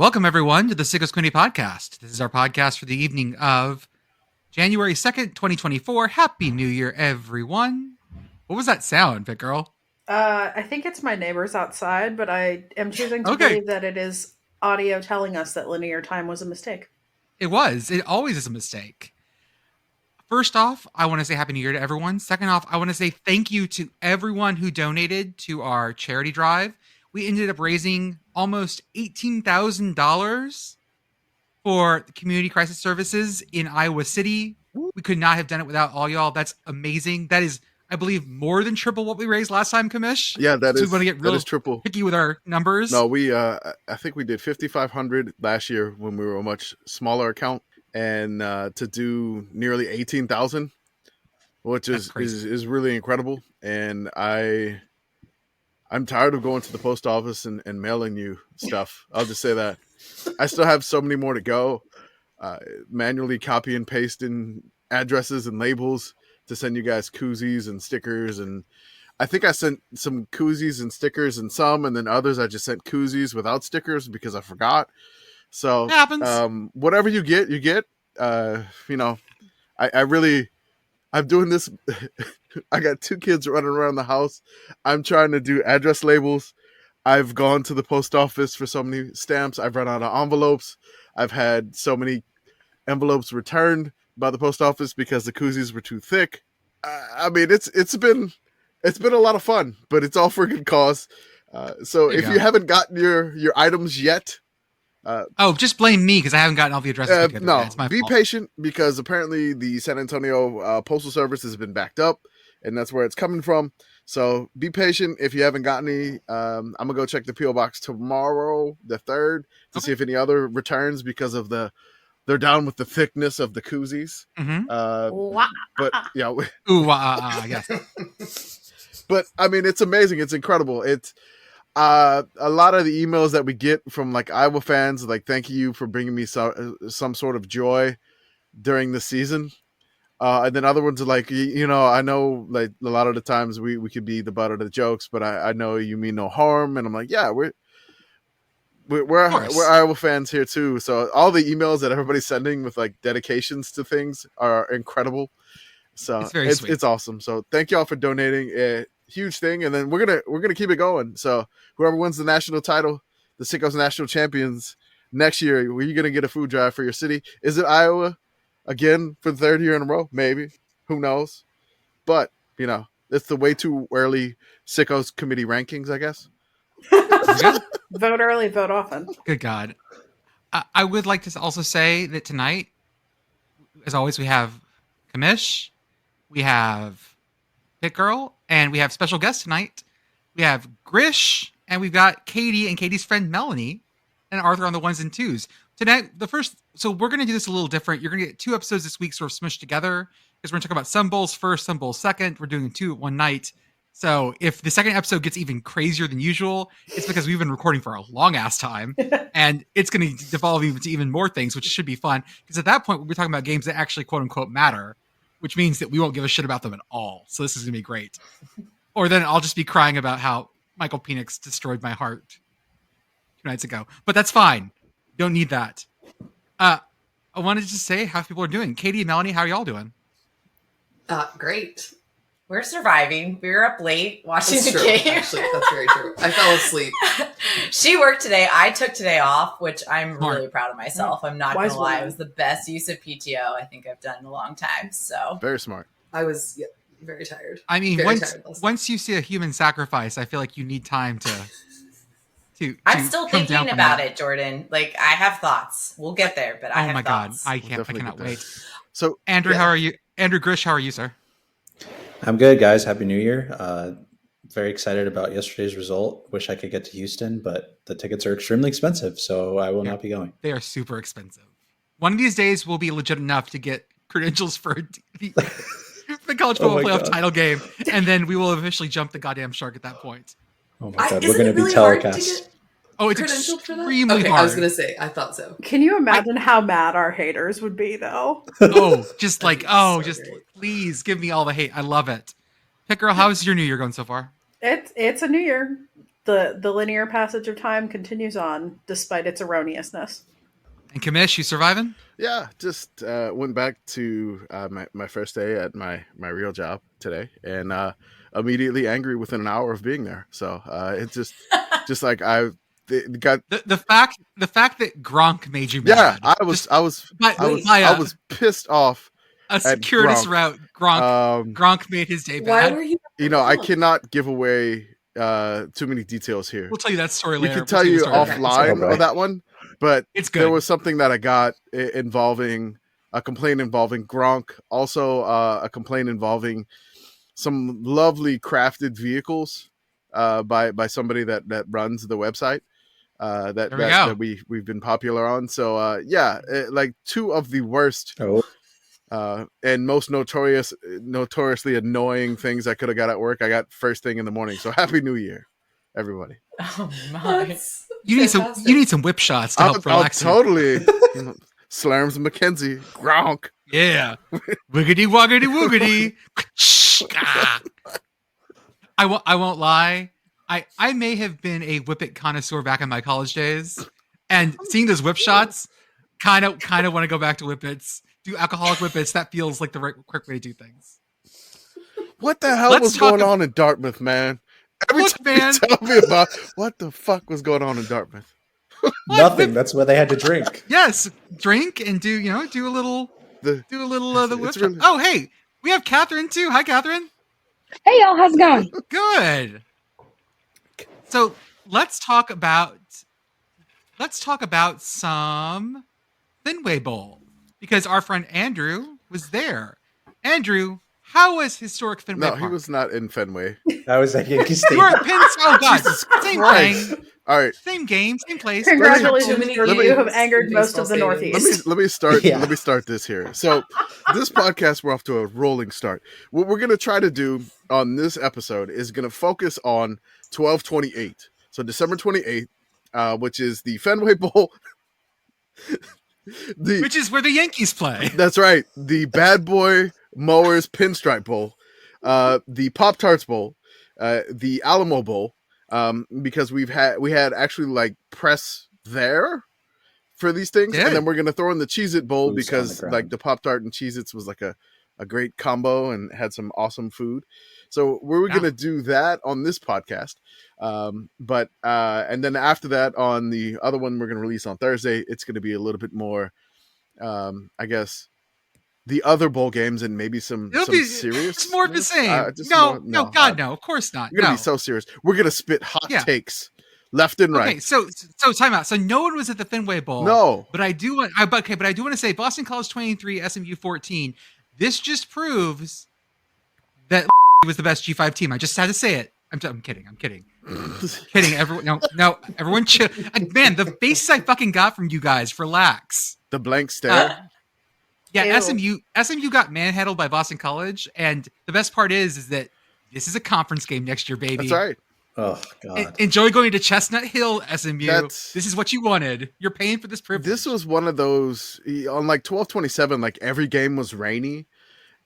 Welcome, everyone, to the Sickos Community Podcast. This is our podcast for the evening of January 2nd, 2024. Happy New Year, everyone. What was that sound, Pitt Girl? I think it's my neighbors outside, but I am choosing to believe that it is audio telling us that linear time was a mistake. It was. It always is a mistake. First off, I want to say Happy New Year to everyone. Second off, I want to say thank you to everyone who donated to our charity drive. We ended up raising almost $18,000 for the community crisis services in Iowa City. We could not have done it without all y'all. That's amazing. That is, I believe, more than triple what we raised last time, Commish. Yeah, that so is. We want to get real triple. Picky with our numbers. No, I think we did 5,500 last year when we were a much smaller account, and to do nearly 18,000, which is really incredible. And I'm tired of going to the post office and mailing you stuff. I'll just say that. I still have so many more to go. Manually copy and paste in addresses and labels to send you guys koozies and stickers. And I think I sent some koozies and stickers and then others I just sent koozies without stickers because I forgot. So it happens. Whatever you get, you get. I'm doing this. I got 2 kids running around the house. I'm trying to do address labels. I've gone to the post office for so many stamps. I've run out of envelopes. I've had so many envelopes returned by the post office because the koozies were too thick. I mean, it's been a lot of fun, but it's all for a good cause. So if you haven't gotten your items yet, just blame me because I haven't gotten all the addresses. No, it's my be fault. patient because apparently the San Antonio Postal Service has been backed up, and that's where it's coming from. So be patient if you haven't gotten any. I'm gonna go check the PO box tomorrow, the 3rd, to see if any other returns because of they're down with the thickness of the koozies. Mm-hmm. But yeah, yes. But I mean, it's amazing. It's incredible. It's a lot of the emails that we get from like Iowa fans, like thank you for bringing me some sort of joy during the season. And then other ones are like, I know like a lot of the times we could be the butt of the jokes, but I know you mean no harm. And I'm like, yeah, we're Iowa fans here too. So all the emails that everybody's sending with like dedications to things are incredible. So it's awesome. So thank y'all for donating. A huge thing. And then we're gonna keep it going. So whoever wins the national title, the Sickos National Champions next year, are you gonna get a food drive for your city? Is it Iowa again for the 3rd year in a row? Maybe. Who knows? But it's the way too early Sickos committee rankings, I guess. Vote early, vote often. Good God. I would like to also say that tonight, as always, we have Commish, we have Pitt Girl, and we have special guests tonight. We have Grish, and we've got Katie and Katie's friend Melanie, and Arthur on the 1s and 2s. Tonight, so we're going to do this a little different. You're going to get 2 episodes this week sort of smushed together because we're going to talk about some bowls first, some bowls second. We're doing 2 at one night. So if the second episode gets even crazier than usual, it's because we've been recording for a long ass time and it's going to devolve into even more things, which should be fun. Because at that point, we'll be talking about games that actually quote unquote matter, which means that we won't give a shit about them at all. So this is going to be great. Or then I'll just be crying about how Michael Penix destroyed my heart 2 nights ago, but that's fine. Don't need that. I wanted to just say how people are doing. Katie and Melanie, how are y'all doing? Great. We're surviving. We were up late watching the game. Actually, that's very true. I fell asleep. She worked today. I took today off, which I'm really proud of myself. I'm not going to lie. It was the best use of PTO I think I've done in a long time. So very smart. I was very tired. I mean, once you see a human sacrifice, I feel like you need time to I'm still thinking about it, Jordan. Like, I have thoughts. We'll get there, but I have thoughts. God. I cannot wait. So, Andrew, how are you? Andrew Grish, how are you, sir? I'm good, guys. Happy New Year. Very excited about yesterday's result. Wish I could get to Houston, but the tickets are extremely expensive, so I will not be going. They are super expensive. One of these days, we'll be legit enough to get credentials for the college football playoff title game, and then we will officially jump the goddamn shark at that point. Oh my God, we're going to be telecast. Oh, it's extremely hard. I was going to say, I thought so. Can you imagine how mad our haters would be, though? Please give me all the hate. I love it. Pitt Girl, how's your New Year going so far? It's a New Year. The linear passage of time continues on despite its erroneousness. And Commish, you surviving? Yeah, just went back to my first day at my real job today, and immediately angry within an hour of being there. So it's just like I got the fact that Gronk made you mad. Yeah, I was pissed off. A circuitous route. Gronk made his day bad. Why were you? I cannot give away too many details here. We'll tell you that story later. We can tell you offline on that one, but it's good. There was something that I got involving a complaint involving Gronk, also a complaint involving some lovely crafted vehicles by somebody that runs the website that we've been popular on. So like two of the worst and most notoriously annoying things I could have got at work. I got first thing in the morning. So Happy New Year, everybody. Oh my! You need some whip shots to help relax. Totally. Slurms McKenzie, Gronk. Yeah. Wiggity woggity woogity. I won't lie. I may have been a whippet connoisseur back in my college days, and seeing those whip shots kind of want to go back to whippets. Do alcoholic whippets. That feels like the right quick way to do things. What the hell was going on in Dartmouth, man? Every time you tell me about what the fuck was going on in Dartmouth. Nothing. That's where they had to drink. Yes, drink and do a little the whip. Really... Oh, hey, we have Catherine too. Hi, Catherine. Hey, y'all. How's it going? Good. So let's talk about some Fenway Bowl because our friend Andrew was there. Andrew, how was historic Fenway Park? No, he was not in Fenway. I was at Yankee Stadium. You were at Penn. Oh God, same thing. All right, same game, same place. Congratulations, you have angered most of the Northeast. Let me start this here. So, this podcast, we're off to a rolling start. What we're gonna try to do on this episode is gonna focus on 12/28. So December 28th, which is the Fenway Bowl. Which is where the Yankees play. That's right. The Boy Mowers Pinstripe Bowl, the Pop Tarts Bowl, the Alamo Bowl, because we had actually like press there for these things, and then we're gonna throw in the Cheez It Bowl because like the Pop Tart and Cheez Its was like a great combo and had some awesome food. So we're gonna do that on this podcast. But and then after that, on the other one we're gonna release on Thursday, it's gonna be a little bit more, I guess, the other bowl games and maybe some serious. It's more of the same. No, of course not. We're gonna be so serious. We're gonna spit hot takes left and right. Okay, so time out. So no one was at the Fenway Bowl. No, but I do want to say Boston College 23, SMU 14. This just proves that was the best G5 team. I just had to say it. I'm kidding. Kidding. Everyone, no. Everyone chill. Man, the faces I fucking got from you guys. Relax. The blank stare. Yeah, SMU got manhandled by Boston College, and the best part is that this is a conference game next year, baby. That's right. Oh God! Enjoy going to Chestnut Hill, SMU. This is what you wanted. You're paying for this privilege. This was one of those on like 12/27. Like every game was rainy,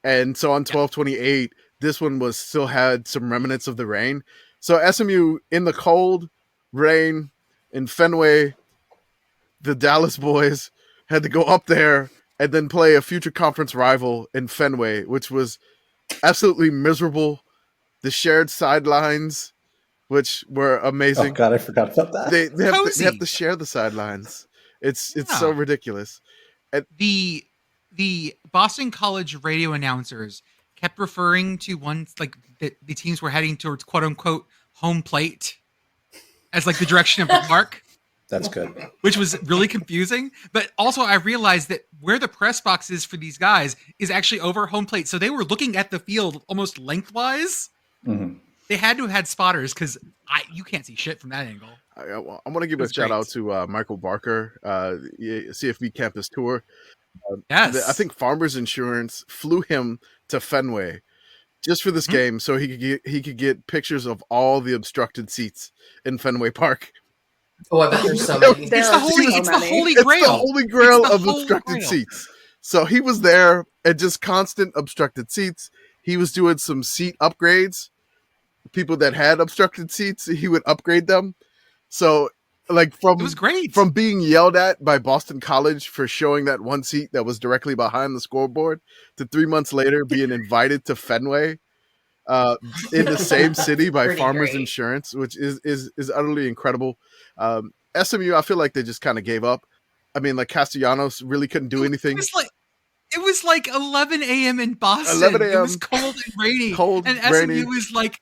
and so on 12/28, this one still had some remnants of the rain. So SMU in the cold, rain, in Fenway, the Dallas boys had to go up there and then play a future conference rival in Fenway, which was absolutely miserable. The shared sidelines, which were amazing. Oh God, I forgot about that. They have to share the sidelines. It's so ridiculous. And the Boston College radio announcers kept referring to the teams were heading towards quote unquote home plate as like the direction of the park. That's good. Which was really confusing. But also I realized that where the press box is for these guys is actually over home plate. So they were looking at the field almost lengthwise. Mm-hmm. They had to have had spotters because you can't see shit from that angle. I want to give a shout out to Michael Barker, CFB Campus Tour. Yes. I think Farmers Insurance flew him to Fenway just for this game so he could get pictures of all the obstructed seats in Fenway Park. Oh, I bet there's so many. It's the holy grail. It's the holy grail of obstructed seats. So he was there at just constant obstructed seats. He was doing some seat upgrades people that had obstructed seats, he would upgrade them. So like it was great. From being yelled at by Boston College for showing that one seat that was directly behind the scoreboard to 3 months later being invited to Fenway in the same city by Farmers great. Insurance, which is utterly incredible. SMU, I feel like they just kind of gave up. I mean, like Castellanos really couldn't do anything. It was like 11 a.m. in Boston. 11 a.m. It was cold and rainy. And SMU was like,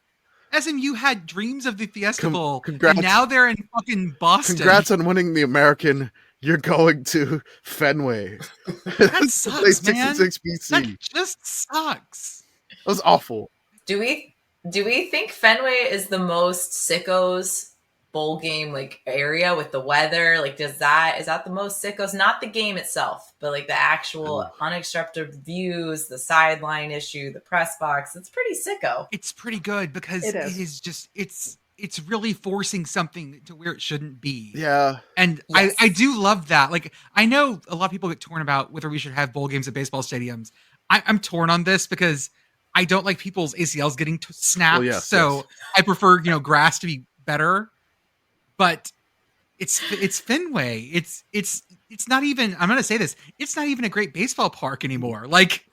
SMU had dreams of the Fiesta Bowl, and now they're in fucking Boston. Congrats on winning the American. You're going to Fenway. That sucks, man. 66 BC. That just sucks. That was awful. Do we think Fenway is the most sickos bowl game like area with the weather? Like, is that the most sickos? Not the game itself, but like the actual uninterrupted views, the sideline issue, the press box. It's pretty sicko. It's pretty good because it is just it's really forcing something to where it shouldn't be. Yeah. And yes. I do love that. Like, I know a lot of people get torn about whether we should have bowl games at baseball stadiums. I'm torn on this because I don't like people's ACLs getting snapped. Well, yes. I prefer, grass to be better. But it's Fenway. It's not even, I'm going to say this, it's not even a great baseball park anymore. Like,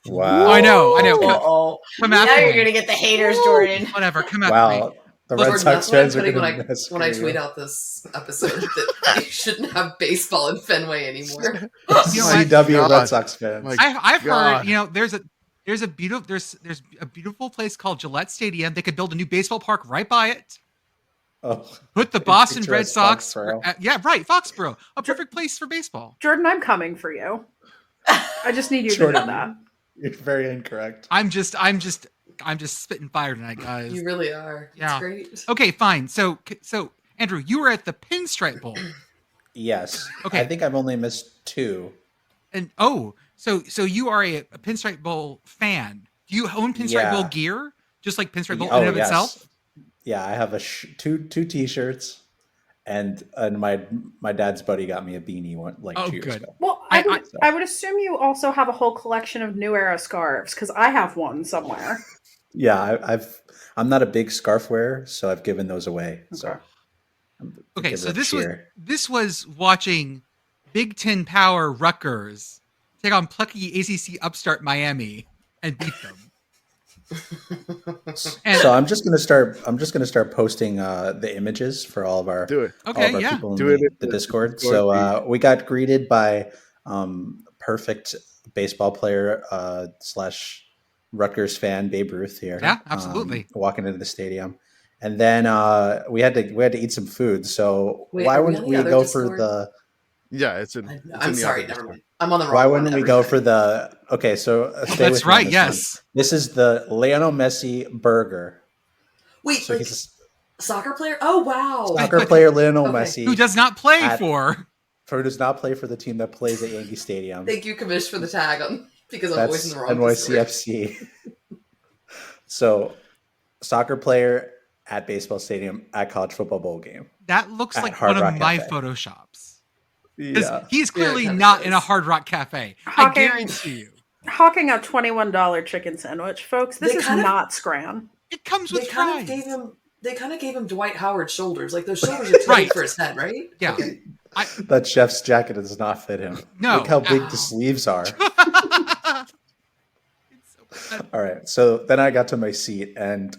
wow. I know. Come now you're going to get the haters, Jordan. Whatever. Come after me. The Red Sox fans are when I tweet out this episode that you shouldn't have baseball in Fenway anymore. CW Red Sox fans. I've heard, there's a beautiful place called Gillette Stadium. They could build a new baseball park right by it. Oh, put the Boston Red Sox. Foxborough. A perfect place for baseball. Jordan, I'm coming for you. I just need you to know that. You're very incorrect. I'm just spitting fire tonight, guys. You really are. Yeah. It's great. Okay, fine. So Andrew, you were at the Pinstripe Bowl. Yes. Okay. I think I've only missed 2. And so you are a Pinstripe Bowl fan. Do you own Pinstripe Bowl gear? Just like Pinstripe Bowl in and of itself? Yeah, I have two T-shirts, and my dad's buddy got me a beanie 2 years ago. Well, I would assume you also have a whole collection of New Era scarves because I have one somewhere. Yeah, I'm not a big scarf wearer, so I've given those away. So so this was watching Big Ten power Rutgers take on plucky ACC upstart Miami and beat them. So I'm just gonna start posting the images for all of our people in the Discord. So we got greeted by perfect baseball player / Rutgers fan Babe Ruth here. Yeah, absolutely. Walking into the stadium, and then we had to eat some food. So why wouldn't we go Discord? for the? Yeah, I'm sorry, never mind. I'm on the wrong. Why wouldn't we go for the? Okay, so stay that's right. Yes, this is the Lionel Messi burger. Wait, so he's a soccer player? Oh wow, soccer player Lionel Messi, who does not play does not play for the team that plays at Yankee Stadium. Thank you, Commish, for the tag on because I'm always in the wrong. NYCFC. So, soccer player at baseball stadium at college football bowl game. That looks like one of my photoshops. Yeah. He's clearly not in a Hard Rock Cafe. I guarantee you. Hawking a $21 chicken sandwich, folks. This is not Scran. It comes with fries. They kind of gave him Dwight Howard shoulders. Like those shoulders are too big for his head, right? Yeah. Okay. That chef's jacket does not fit him. No. Look how big the sleeves are. All right. So then I got to my seat, and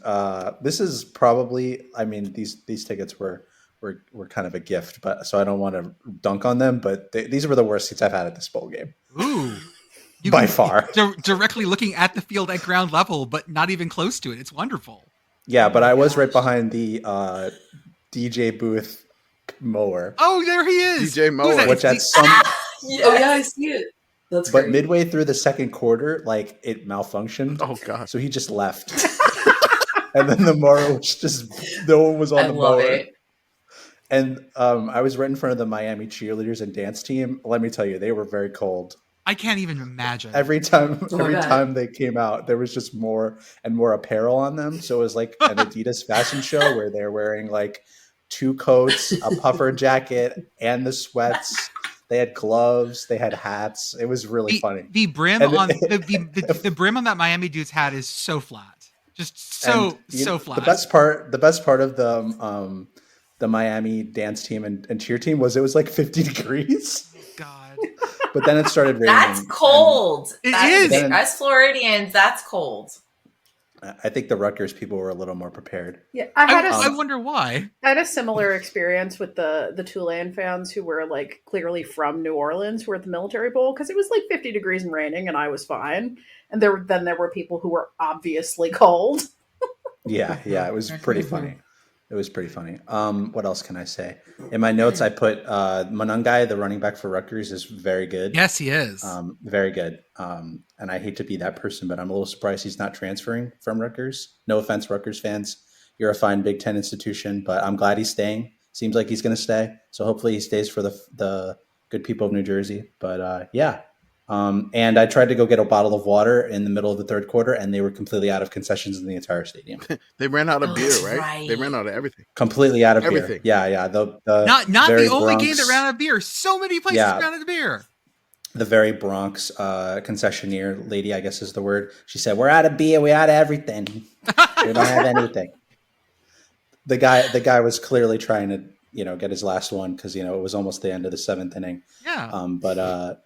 this is probably, these tickets were kind of a gift, but so I don't want to dunk on them, but these were the worst seats I've had at this bowl game. Ooh. By far. Directly looking at the field at ground level, but not even close to it. It's wonderful. Yeah, but I was right behind the DJ booth mower. Oh, there he is. DJ mower. Which at some... Oh, yeah, I see it. That's great. But midway through the second quarter, it malfunctioned. Oh, God. So he just left. And then the mower was just... No one was on the mower. It. And I was right in front of the Miami cheerleaders and dance team. Let me tell you, they were very cold. I can't even imagine. Every time they came out, there was just more and more apparel on them. So it was like an Adidas fashion show where they're wearing 2 coats, a puffer jacket, and the sweats. They had gloves. They had hats. It was really funny. The brim on the brim on that Miami dude's hat is so flat. Just so flat. The best part of the Miami dance team and cheer team was it was like 50 degrees. God. But then it started raining. That's cold. It is. As Floridians, that's cold. I think the Rutgers people were a little more prepared. Yeah, I wonder why. I had a similar experience with the Tulane fans who were like clearly from New Orleans who were at the Military Bowl because it was like 50 degrees and raining and I was fine. And there were people who were obviously cold. Yeah, it was pretty funny. It was pretty funny. What else can I say? In my notes, I put Monungai, the running back for Rutgers, is very good. Yes, he is. Very good. And I hate to be that person, but I'm a little surprised he's not transferring from Rutgers. No offense, Rutgers fans. You're a fine Big Ten institution, but I'm glad he's staying. Seems like he's going to stay. So hopefully he stays for the good people of New Jersey. But yeah. And I tried to go get a bottle of water in the middle of the third quarter, and they were completely out of concessions in the entire stadium. They ran out of beer, right? They ran out of everything. Completely out of everything. Beer. Yeah. Not the only Bronx, game that ran out of beer. So many places ran out of beer. The very Bronx concessionaire lady, I guess is the word. She said, "We're out of beer. We're out of everything. We don't have anything." The guy was clearly trying to get his last one because it was almost the end of the seventh inning. Yeah. But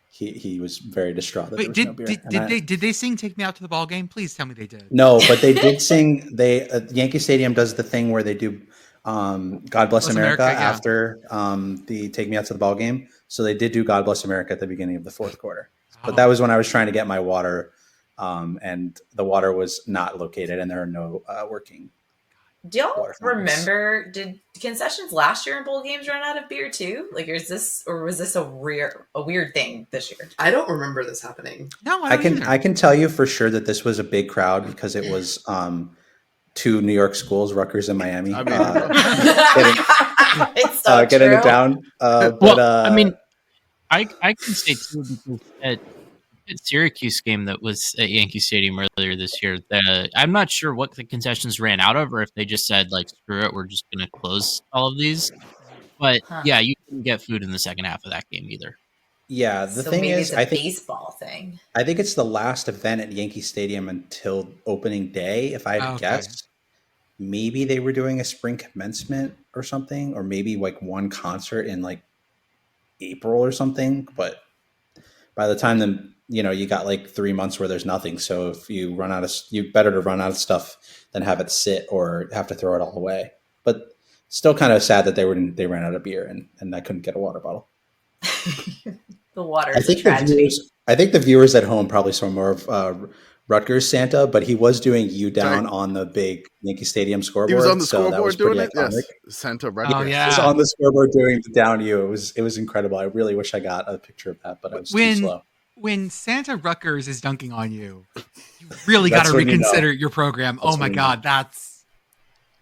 he was very distraught that Wait, there was no beer. Did they sing "Take Me Out to the Ball Game"? Please tell me they did. No, but they did sing. Yankee Stadium does the thing where they do "God Bless America" after the "Take Me Out to the Ball Game." So they did do "God Bless America" at the beginning of the fourth quarter. But that was when I was trying to get my water, and the water was not located, and there are no working. Do y'all remember, did concessions last year in bowl games run out of beer too? Like, was this a weird thing this year? I don't remember this happening. No, I can tell you for sure that this was a big crowd because it was two New York schools, Rutgers and Miami. Getting it down. I can say too because at Syracuse game that was at Yankee Stadium earlier this year, I'm not sure what the concessions ran out of or if they just said like screw it, we're just going to close all of these. But yeah, you couldn't get food in the second half of that game either. Yeah, the thing is, I think baseball thing. I think it's the last event at Yankee Stadium until opening day. If I had to guess, maybe they were doing a spring commencement or something, or maybe like one concert in like April or something. But by the time you got like 3 months where there's nothing. So if you better to run out of stuff than have it sit or have to throw it all away. But still kind of sad that they ran out of beer and I couldn't get a water bottle. The water is a tragedy. I think the viewers at home probably saw more of Rutgers Santa, but he was doing you down on the big Yankee Stadium scoreboard. He was on the scoreboard doing it. Iconic. Yes, Santa Rutgers. Oh, yeah. He was on the scoreboard doing the down you. It was incredible. I really wish I got a picture of that, but I was too slow. When Santa Rutgers is dunking on you, you really got to reconsider your program. Oh my God, that's.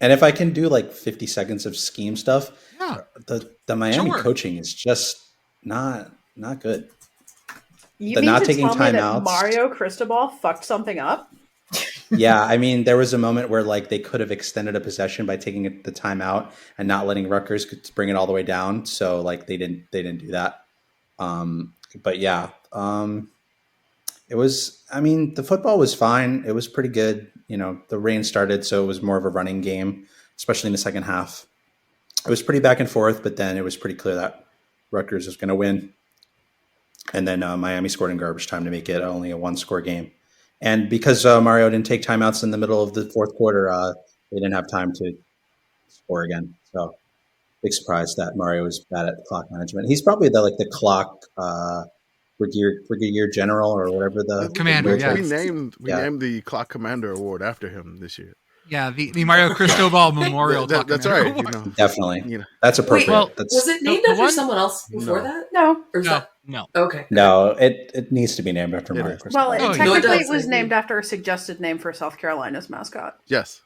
And if I can do like 50 seconds of scheme stuff, the Miami coaching is just not good. You mean to tell me that Mario Cristobal fucked something up? Yeah, I mean, there was a moment where like they could have extended a possession by taking the timeout and not letting Rutgers bring it all the way down. So like they didn't do that. But yeah, it was. I mean, the football was fine. It was pretty good. The rain started, so it was more of a running game, especially in the second half. It was pretty back and forth, but then it was pretty clear that Rutgers was going to win. And then Miami scored in garbage time to make it only a one-score game. And because Mario didn't take timeouts in the middle of the fourth quarter, they didn't have time to score again. So big surprise that Mario was bad at clock management. He's probably the clock brigadier general or whatever the commander. Yeah, we named the clock commander award after him this year. Yeah, the Mario Cristobal Memorial. That's right. Definitely, that's appropriate. Well, was it named after someone else before that? No. Or is that? No. Okay. No, it needs to be named after Mario Cristobal. Well, technically, it was named after a suggested name for South Carolina's mascot. Yes.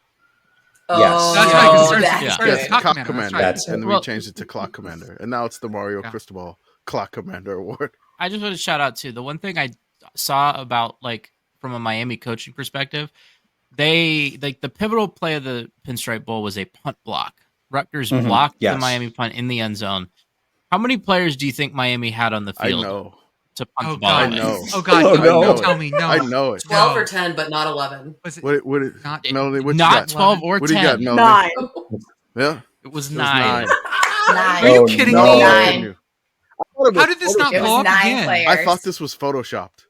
Yes. That's right. Clock Commander. And then we changed it to Clock Commander, and now it's the Mario Cristobal Clock Commander Award. I just want to shout out to the one thing I saw about from a Miami coaching perspective. They the pivotal play of the Pinstripe Bowl was a punt block. Rutgers blocked the Miami punt in the end zone. How many players do you think Miami had on the field to punt the ball God. away. I know. Oh God! Oh, no. no. Tell me no. I know it. 12 or 10, but not 11. Was it What not Melanie? What not you got? 12 or What 10. do you got, Melanie? 9. Yeah, It was it 9. 9. Are you kidding no, me? I'm not kidding you. How did this not It blow was up 9 again? players. I thought this was photoshopped.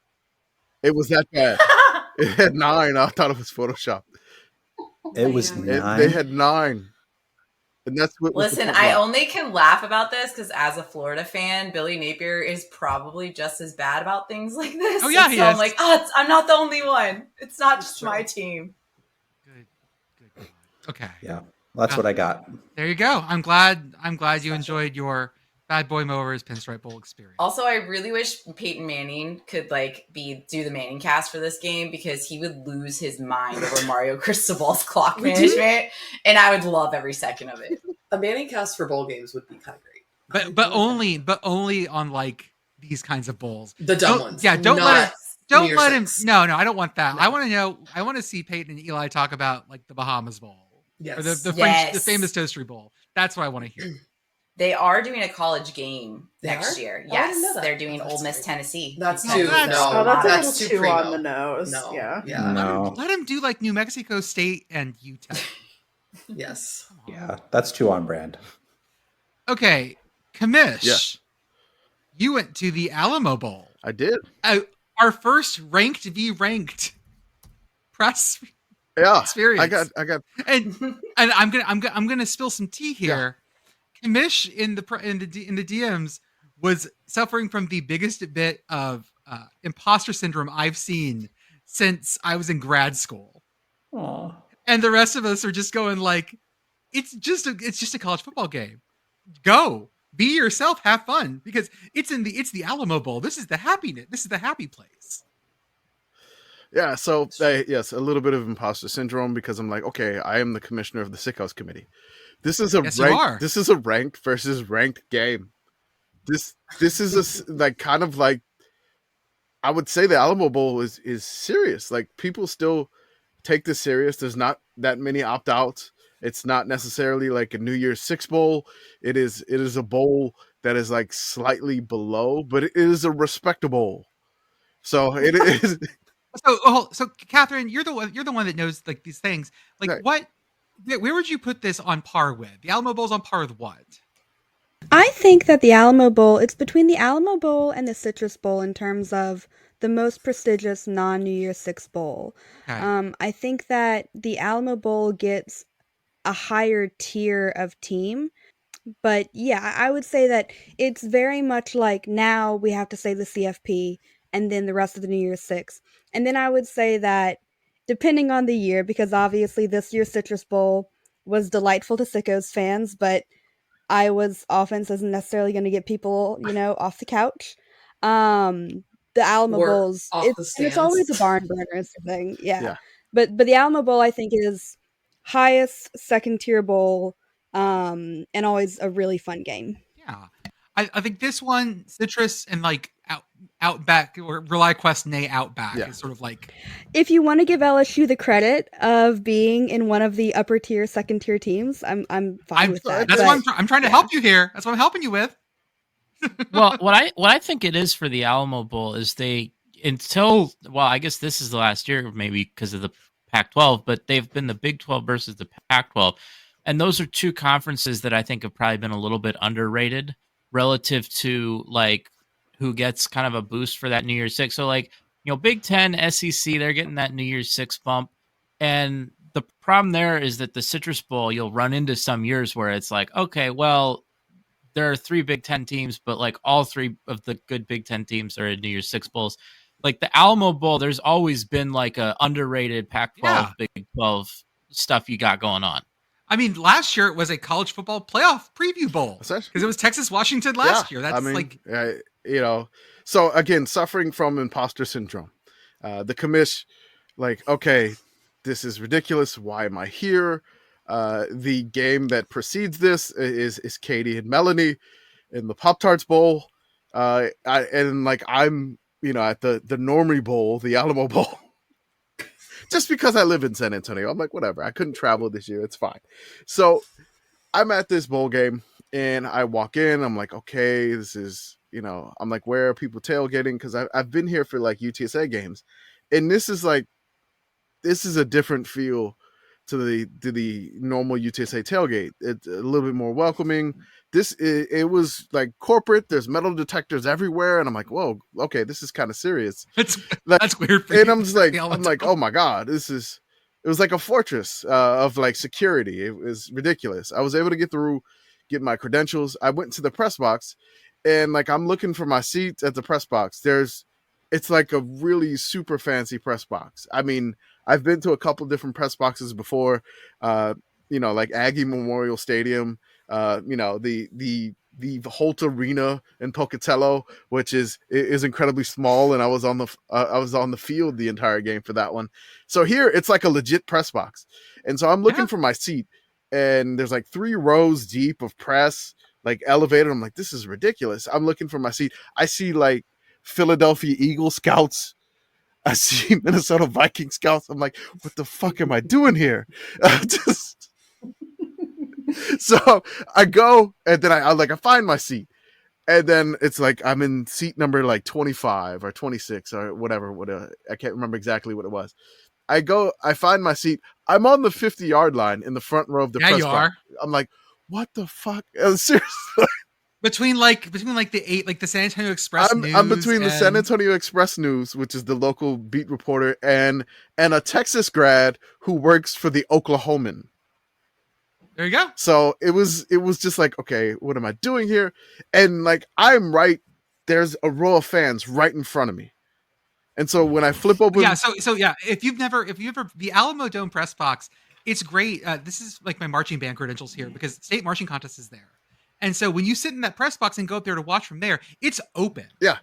It was that bad. It had 9. I thought it was photoshopped. It was 9. They had 9. And that's what. Listen, I only can laugh about this because as a Florida fan, Billy Napier is probably just as bad about things like this. Oh, yeah, and he so is. I'm like, I'm not the only one. It's not just my team. Good. Okay. Yeah, that's what I got. There you go. I'm glad you enjoyed your Bad Boy Mowers Pinstripe Bowl experience. Also, I really wish Peyton Manning could do the Manning cast for this game because he would lose his mind over Mario Cristobal's clock management, and I would love every second of it. A Manning cast for bowl games would be kind of great. But only on like these kinds of bowls. The dumb ones. Yeah, don't let him. 6. No, I don't want that. No. I want to see Peyton and Eli talk about like the Bahamas Bowl. Yes. Or the French, the famous Toastery Bowl. That's what I want to hear. They are doing a college game next are? year. Oh, I didn't Yes, know that. they're doing That's Ole Miss, great. Tennessee. That's No, too. that's- No, that's a that's little too too on primo. the nose. No. Yeah. Yeah. No. Let him do like New Mexico State and UTEP. Yes. Yeah, that's too on brand. Okay, Commish. Yes. You went to the Alamo Bowl. I did. Our first ranked v ranked press Yeah. experience. I got. and I'm gonna spill some tea here. Commish in the DMs was suffering from the biggest bit of imposter syndrome I've seen since I was in grad school. Aww. And the rest of us are just going like, it's just a college football game. Go be yourself, have fun, because it's the Alamo Bowl. This is the happiness. This is the happy place. Yeah, so yes, a little bit of imposter syndrome because I'm like, okay, I am the commissioner of the Sickhouse Committee. This is a This is a ranked versus ranked game. This is kind of like I would say the Alamo Bowl is serious. Like people still take this serious. There's not that many opt-outs. It's not necessarily like a New Year's Six bowl. It is a bowl that is like slightly below, but it is a respectable. So it is. So Catherine, you're the one that knows like these things. Like right. Where would you put this on par with? The Alamo Bowl's on par with what? I think that the Alamo Bowl, it's between the Alamo Bowl and the Citrus Bowl in terms of the most prestigious non-New Year's Six bowl. Okay. I think that the Alamo Bowl gets a higher tier of team. But yeah, I would say that it's very much like now we have to say the CFP and then the rest of the New Year's Six. And then I would say that depending on the year, because obviously this year's Citrus Bowl was delightful to Sickos fans, but Iowa's offense isn't necessarily going to get people, off the couch. The Alamo Bowl's, it's always a barn burner thing. Yeah. But the Alamo Bowl, I think, is highest second tier bowl, and always a really fun game. Yeah. I think this one, Citrus and like Outback or ReliQuest nay Outback is sort of like. If you want to give LSU the credit of being in one of the upper tier, second tier teams, I'm fine with that. That's what I'm trying to help you here. That's what I'm helping you with. Well, what I think it is for the Alamo Bowl is I guess this is the last year, maybe because of the Pac-12, but they've been the Big 12 versus the Pac-12. And those are two conferences that I think have probably been a little bit underrated relative to like who gets kind of a boost for that New Year's Six. So like, Big 10, SEC, they're getting that New Year's Six bump. And the problem there is that the Citrus Bowl, you'll run into some years where it's like, okay, well, there are 3 Big 10 teams, but like all 3 of the good Big 10 teams are in New Year's Six bowls. Like the Alamo Bowl, there's always been like a underrated Pac-12, Big 12 stuff you got going on. I mean, last year it was a college football playoff preview bowl because it was Texas-Washington last year. That's so again, suffering from imposter syndrome. The commish, like, okay, this is ridiculous. Why am I here? The game that precedes this is Katie and Melanie in the Pop Tarts Bowl. I'm at the Normie Bowl, the Alamo Bowl. Just because I live in San Antonio, I'm like, whatever. I couldn't travel this year. It's fine. So I'm at this bowl game and I walk in. I'm like, okay, this is I'm like, where are people tailgating? Because I've been here for like UTSA games, and this is a different feel to the normal UTSA tailgate. It's a little bit more welcoming. It was like corporate. There's metal detectors everywhere, and I'm like, whoa, okay, this is kind of serious. That's weird. For and I'm just like, oh my god, it was like a fortress of like security. It was ridiculous. I was able to get my credentials. I went to the press box, and like I'm looking for my seat at the press box. It's like a really super fancy press box. I mean, I've been to a couple different press boxes before, like Aggie Memorial Stadium, the Holt Arena in Pocatello, which is incredibly small, and I was on the field the entire game for that one. So here it's like a legit press box, and so I'm looking for my seat, and there's like 3 rows deep of press, like elevated. I'm like, this is ridiculous. I'm looking for my seat. I see like Philadelphia Eagle scouts. I see Minnesota Viking scouts. I'm like, what the fuck am I doing here? So I go, and then I find my seat, and then it's like I'm in seat number like 25 or 26 or whatever. I can't remember exactly what it was. I go, I find my seat. I'm on the 50-yard line in the front row of the press box. I'm like, what the fuck? Seriously. Between the San Antonio Express News. I'm between the San Antonio Express News, which is the local beat reporter, and a Texas grad who works for the Oklahoman. There you go. So it was just like, okay, what am I doing here? And like there's a row of fans right in front of me. And so when I flip open, if you've ever the Alamo Dome press box, it's great. This is like my marching band credentials here because state marching contest is there. And so when you sit in that press box and go up there to watch from there, it's open. Yeah.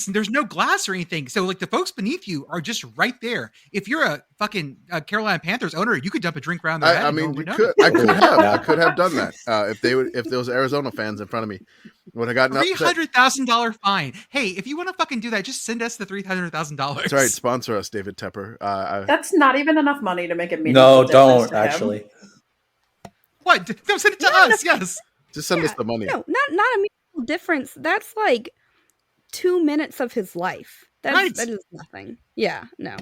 There's no glass or anything. So like the folks beneath you are just right there. If you're a fucking Carolina Panthers owner, you could dump a drink around their head. I mean, I could have done that. If there was Arizona fans in front of me, would have gotten $300,000 fine. Hey, if you want to fucking do that, just send us the $300,000. That's right. Sponsor us, David Tepper. That's not even enough money to make it meaningful. No, don't actually. What? No, send it to us. Yes. Just send us the money. No, not a meaningful difference. That's like 2 minutes of his life. That is nothing. Yeah, no.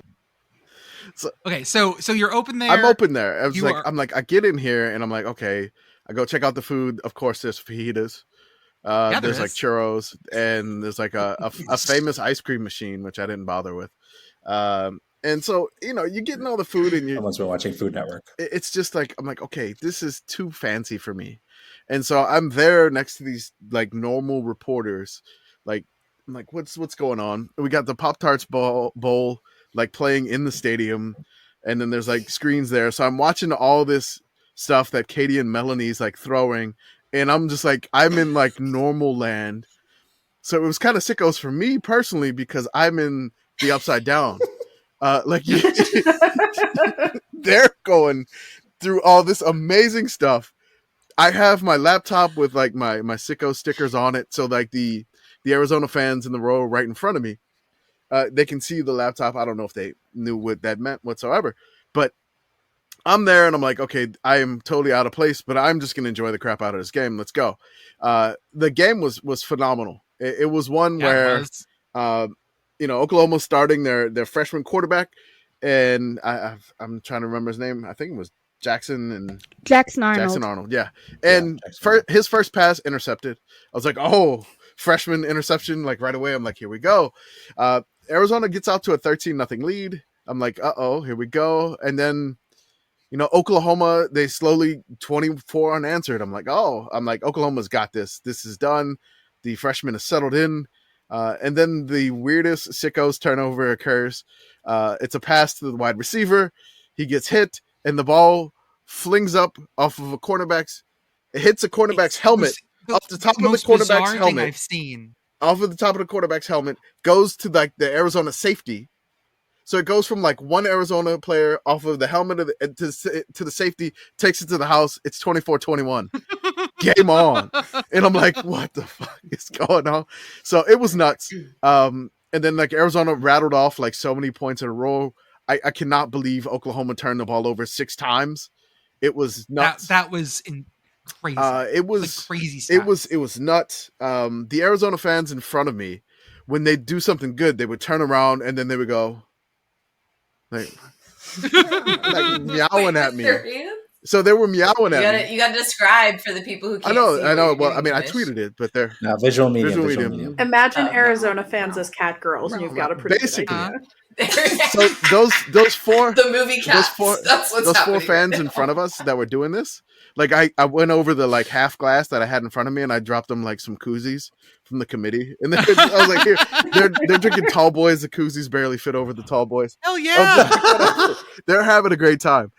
So you're open there. I'm open there. I get in here and I'm like, okay. I go check out the food. Of course, there's fajitas. There's like churros, and there's like a famous ice cream machine, which I didn't bother with. And so, you're getting all the food, and someone's been watching Food Network. It's just like, I'm like, okay, this is too fancy for me. And so I'm there next to these like normal reporters. Like, I'm like, what's going on? We got the Pop Tarts Bowl like playing in the stadium, and then there's like screens there. So I'm watching all this stuff that Katie and Melanie's like throwing, and I'm just like, I'm in like normal land. So it was kind of sickos for me personally because I'm in the upside down. They're going through all this amazing stuff. I have my laptop with like my sicko stickers on it, so like the Arizona fans in the row right in front of me, they can see the laptop. I don't know if they knew what that meant whatsoever, but I'm there and I'm like, okay, I am totally out of place, but I'm just gonna enjoy the crap out of this game. Let's go. The game was phenomenal. It was one where Oklahoma starting their freshman quarterback, and I'm trying to remember his name. I think it was Jackson Arnold. Yeah. And his first pass intercepted. I was like, oh, freshman interception, like right away. I'm like, here we go. Arizona gets out to a 13-0 lead. I'm like, uh-oh, here we go. And then, Oklahoma, they slowly 24 unanswered. I'm like, Oklahoma's got this. This is done. The freshman is settled in. And then the weirdest sickos turnover occurs. It's a pass to the wide receiver. He gets hit, and the ball flings up off of a cornerback's. It hits a cornerback's helmet off the top of the quarterback's helmet. I've seen off of the top of the quarterback's helmet goes to like the Arizona safety. So it goes from like one Arizona player off of the helmet to the safety, takes it to the house. It's 24-21. Game on. And I'm like, what the fuck is going on? So it was nuts. And then like Arizona rattled off like so many points in a row. I cannot believe Oklahoma turned the ball over 6 times. It was nuts. crazy. It was like crazy stuff. It was nuts. The Arizona fans in front of me, when they do something good, they would turn around and then they would go like meowing at me. So they were meowing at me. You got to describe for the people who can't see. I know. Well, I mean, I tweeted it, but they're visual medium. Imagine Arizona fans as cat girls, and you've got a pretty good idea. So those four, the movie Cats. Those four fans in front of us that were doing this. Like I went over the like half glass that I had in front of me, and I dropped them like some koozies from the committee, and then I was like, "Here, they're drinking tall boys. The koozies barely fit over the tall boys. Hell yeah! They're having a great time.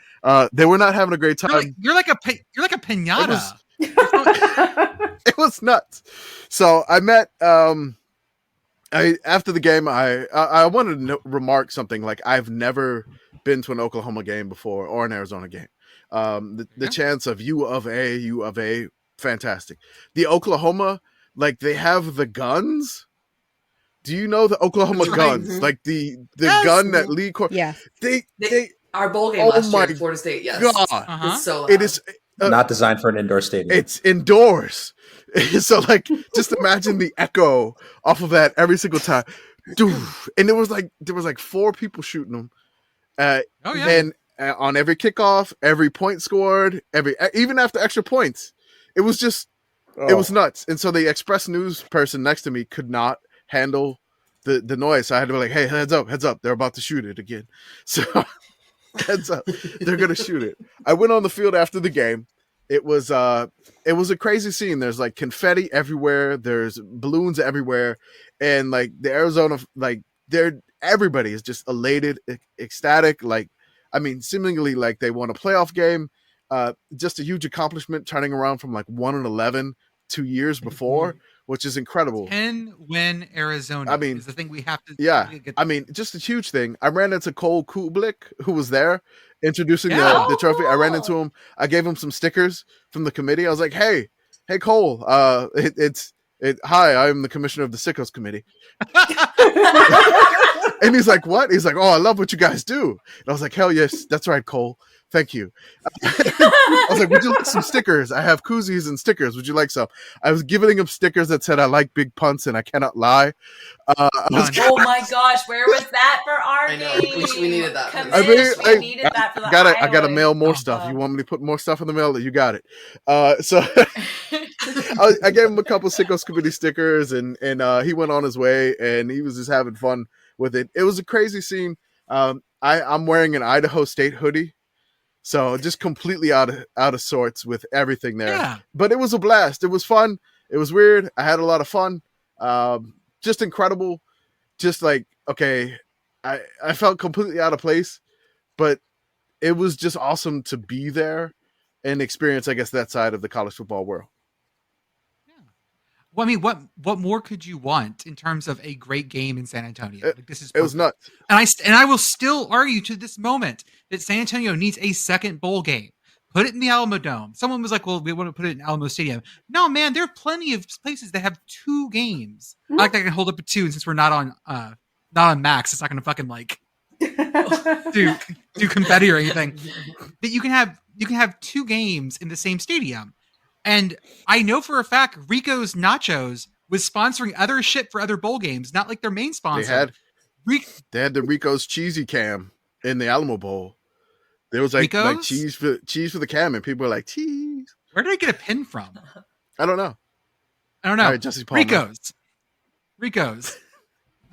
They were not having a great time. You're like a piñata. It was nuts. So I met. After the game, I wanted to remark something. Like I've never been to an Oklahoma game before or an Arizona game. The chance of U of A, fantastic. The Oklahoma, like they have the guns. Do you know the Oklahoma guns? Mm-hmm. Like the gun that Lee they our bowl game last year at Florida State. Yes, God. It's so loud. It is not designed for an indoor stadium. It's indoors. So like just imagine the echo off of that every single time. And there was like 4 people shooting them. And on every kickoff, every point scored, even after extra points, it was just it was nuts. And so the Express News person next to me could not handle the noise. So I had to be like, "Hey, heads up, they're about to shoot it again." So heads up, they're gonna shoot it. I went on the field after the game. It was a crazy scene. There's like confetti everywhere. There's balloons everywhere, and like the Arizona, like everybody is just elated, ecstatic. Like, I mean, seemingly like they won a playoff game. Just a huge accomplishment, turning around from like 1-11 2 years before, which is incredible. 10-win Arizona. I mean, is the thing we have to. Yeah, I mean, just a huge thing. I ran into Cole Kublik, who was there introducing the trophy. I ran into him. I gave him some stickers from the committee. I was like, "Hey, Cole, hi, I'm the commissioner of the Sickos Committee." And he's like, "What?" He's like, "Oh, I love what you guys do." And I was like, "Hell yes, that's right, Cole. Thank you." I was like, "Would you like some stickers? I have koozies and stickers. Would you like some?" I was giving him stickers that said, "I like big punts and I cannot lie." Oh my gosh, where was that for our game? We needed that. We needed that for the I got to mail more stuff. You want me to put more stuff in the mail? You got it. So I gave him a couple Sickos Committee stickers, and he went on his way, and he was just having fun with it. It was a crazy scene. I'm wearing an Idaho State hoodie. So just completely out of sorts with everything there. Yeah. But it was a blast. It was fun. It was weird. I had a lot of fun. Just incredible. Just like, okay, I felt completely out of place, but it was just awesome to be there and experience, I guess, that side of the college football world. Yeah. Well, I mean, what more could you want in terms of a great game in San Antonio? Like, this is perfect. It was nuts. And I will still argue to this moment that San Antonio needs a second bowl game. Put it in the Alamo Dome. Someone was like, "Well, we want to put it in Alamo Stadium." No, man, there are plenty of places that have 2 games. I like that I can hold up a 2, and since we're not on Max, it's not going to fucking like do confetti or anything. That you can have 2 games in the same stadium. And I know for a fact Rico's Nachos was sponsoring other shit for other bowl games, not like their main sponsor. They had the Rico's Cheesy Cam in the Alamo Bowl. There was like cheese for the cam, and people were like, "Cheese." Where did I get a pin from? I don't know. All right, Jesse Palmer. Rico's.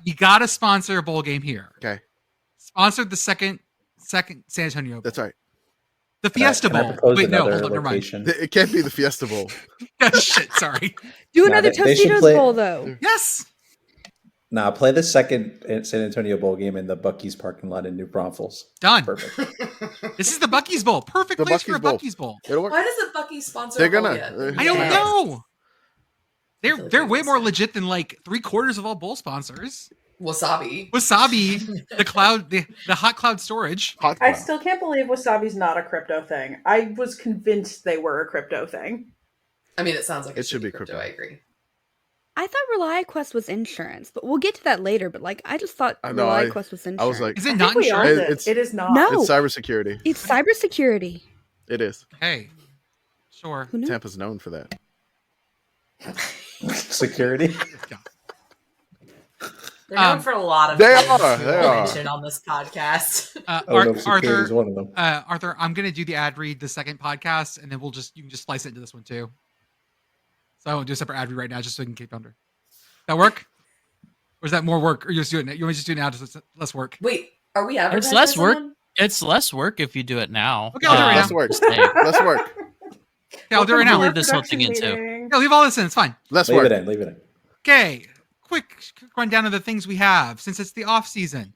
You got to sponsor a bowl game here. Okay. Sponsor the second San Antonio Bowl. That's right. The Fiesta Bowl. Wait, no, hold on, never mind. It can't be the Fiesta Bowl. Shit, sorry. Do another Tostitos Bowl, though. Yes. Nah, play the second San Antonio Bowl game in the Buc-ee's parking lot in New Braunfels. Done. Perfect. This is the Buc-ee's Bowl. Perfect place for a Buc-ee's Bowl. Why does the Buc-ee's sponsor They're a bowl gonna. yet? I don't know. They're way more legit than like 3/4 of all bowl sponsors. Wasabi, the hot cloud storage. I still can't believe Wasabi's not a crypto thing. I was convinced they were a crypto thing. I mean, it sounds like it should be crypto. I agree. I thought ReliQuest was insurance, but we'll get to that later. But like, I just thought ReliQuest was insurance. I was like, is it not insurance? It is not. No, it's cybersecurity. It's cybersecurity. It is. Hey, Sure. Tampa's known for that. Security. They're known for a lot of they things are. we They will are. mention on this podcast. Arthur, one of them. Arthur, I'm gonna do the ad read the second podcast, and then you can just splice it into this one too. So I won't do a separate ad read right now, just so we can keep under. That work? Or is that more work? Or you just do it? You want to just do it now? Just less work. Wait, are we advertising? It's less work. someone? It's less work if you do it now. Okay, I'll do it right Less now. work. Less work. Yeah, I'll do it right now. Leave this whole thing in too. Yeah, leave all this in. It's fine. Less Leave work. it in. Leave it in. Okay, quick rundown of the things we have since it's the off season.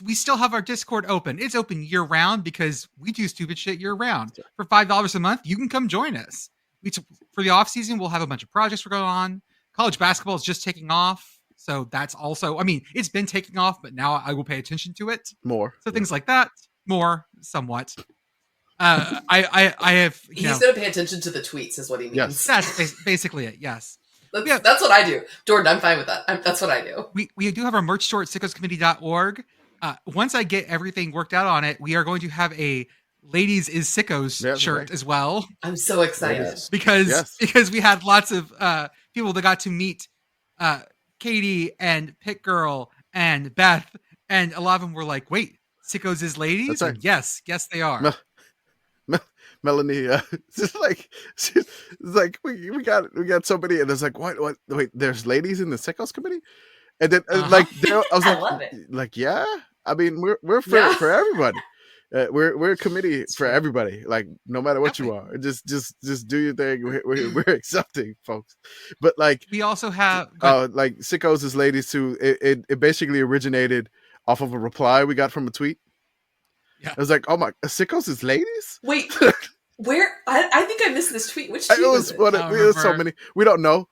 We still have our Discord open. It's open year round because we do stupid shit year round. For $5 a month, you can come join us. For the off season, we'll have a bunch of projects we're going on. College basketball is just taking off, so that's also. I mean, it's been taking off, but now I will pay attention to it. More. So things like that, more somewhat. I have. He's going to pay attention to the tweets, is what he means. Yes. That's basically it. Yes. That's what I do. Jordan, I'm fine with that. That's what I do. We do have our merch store at sickoscommittee.org. Once I get everything worked out on it, we are going to have a Ladies is Sickos shirt as well. I'm so excited. Yes. Because we had lots of people that got to meet Katie and Pitt Girl and Beth, and a lot of them were like, wait, Sickos is Ladies? That's right. And yes, they are. Melanie, it's like we got somebody, and there's like, what? Wait, there's ladies in the Sickos committee, and then I was I love it. like, yeah. I mean, we're for everybody. We're a committee for everybody. Like, no matter what you are, just do your thing. We're accepting, folks. But like, we also have like Sickos is Ladies too. It basically originated off of a reply we got from a tweet. Yeah. I was like, oh my, Sickos is Ladies? Wait, where? I think I missed this tweet. Which tweet was it? It was so many. We don't know.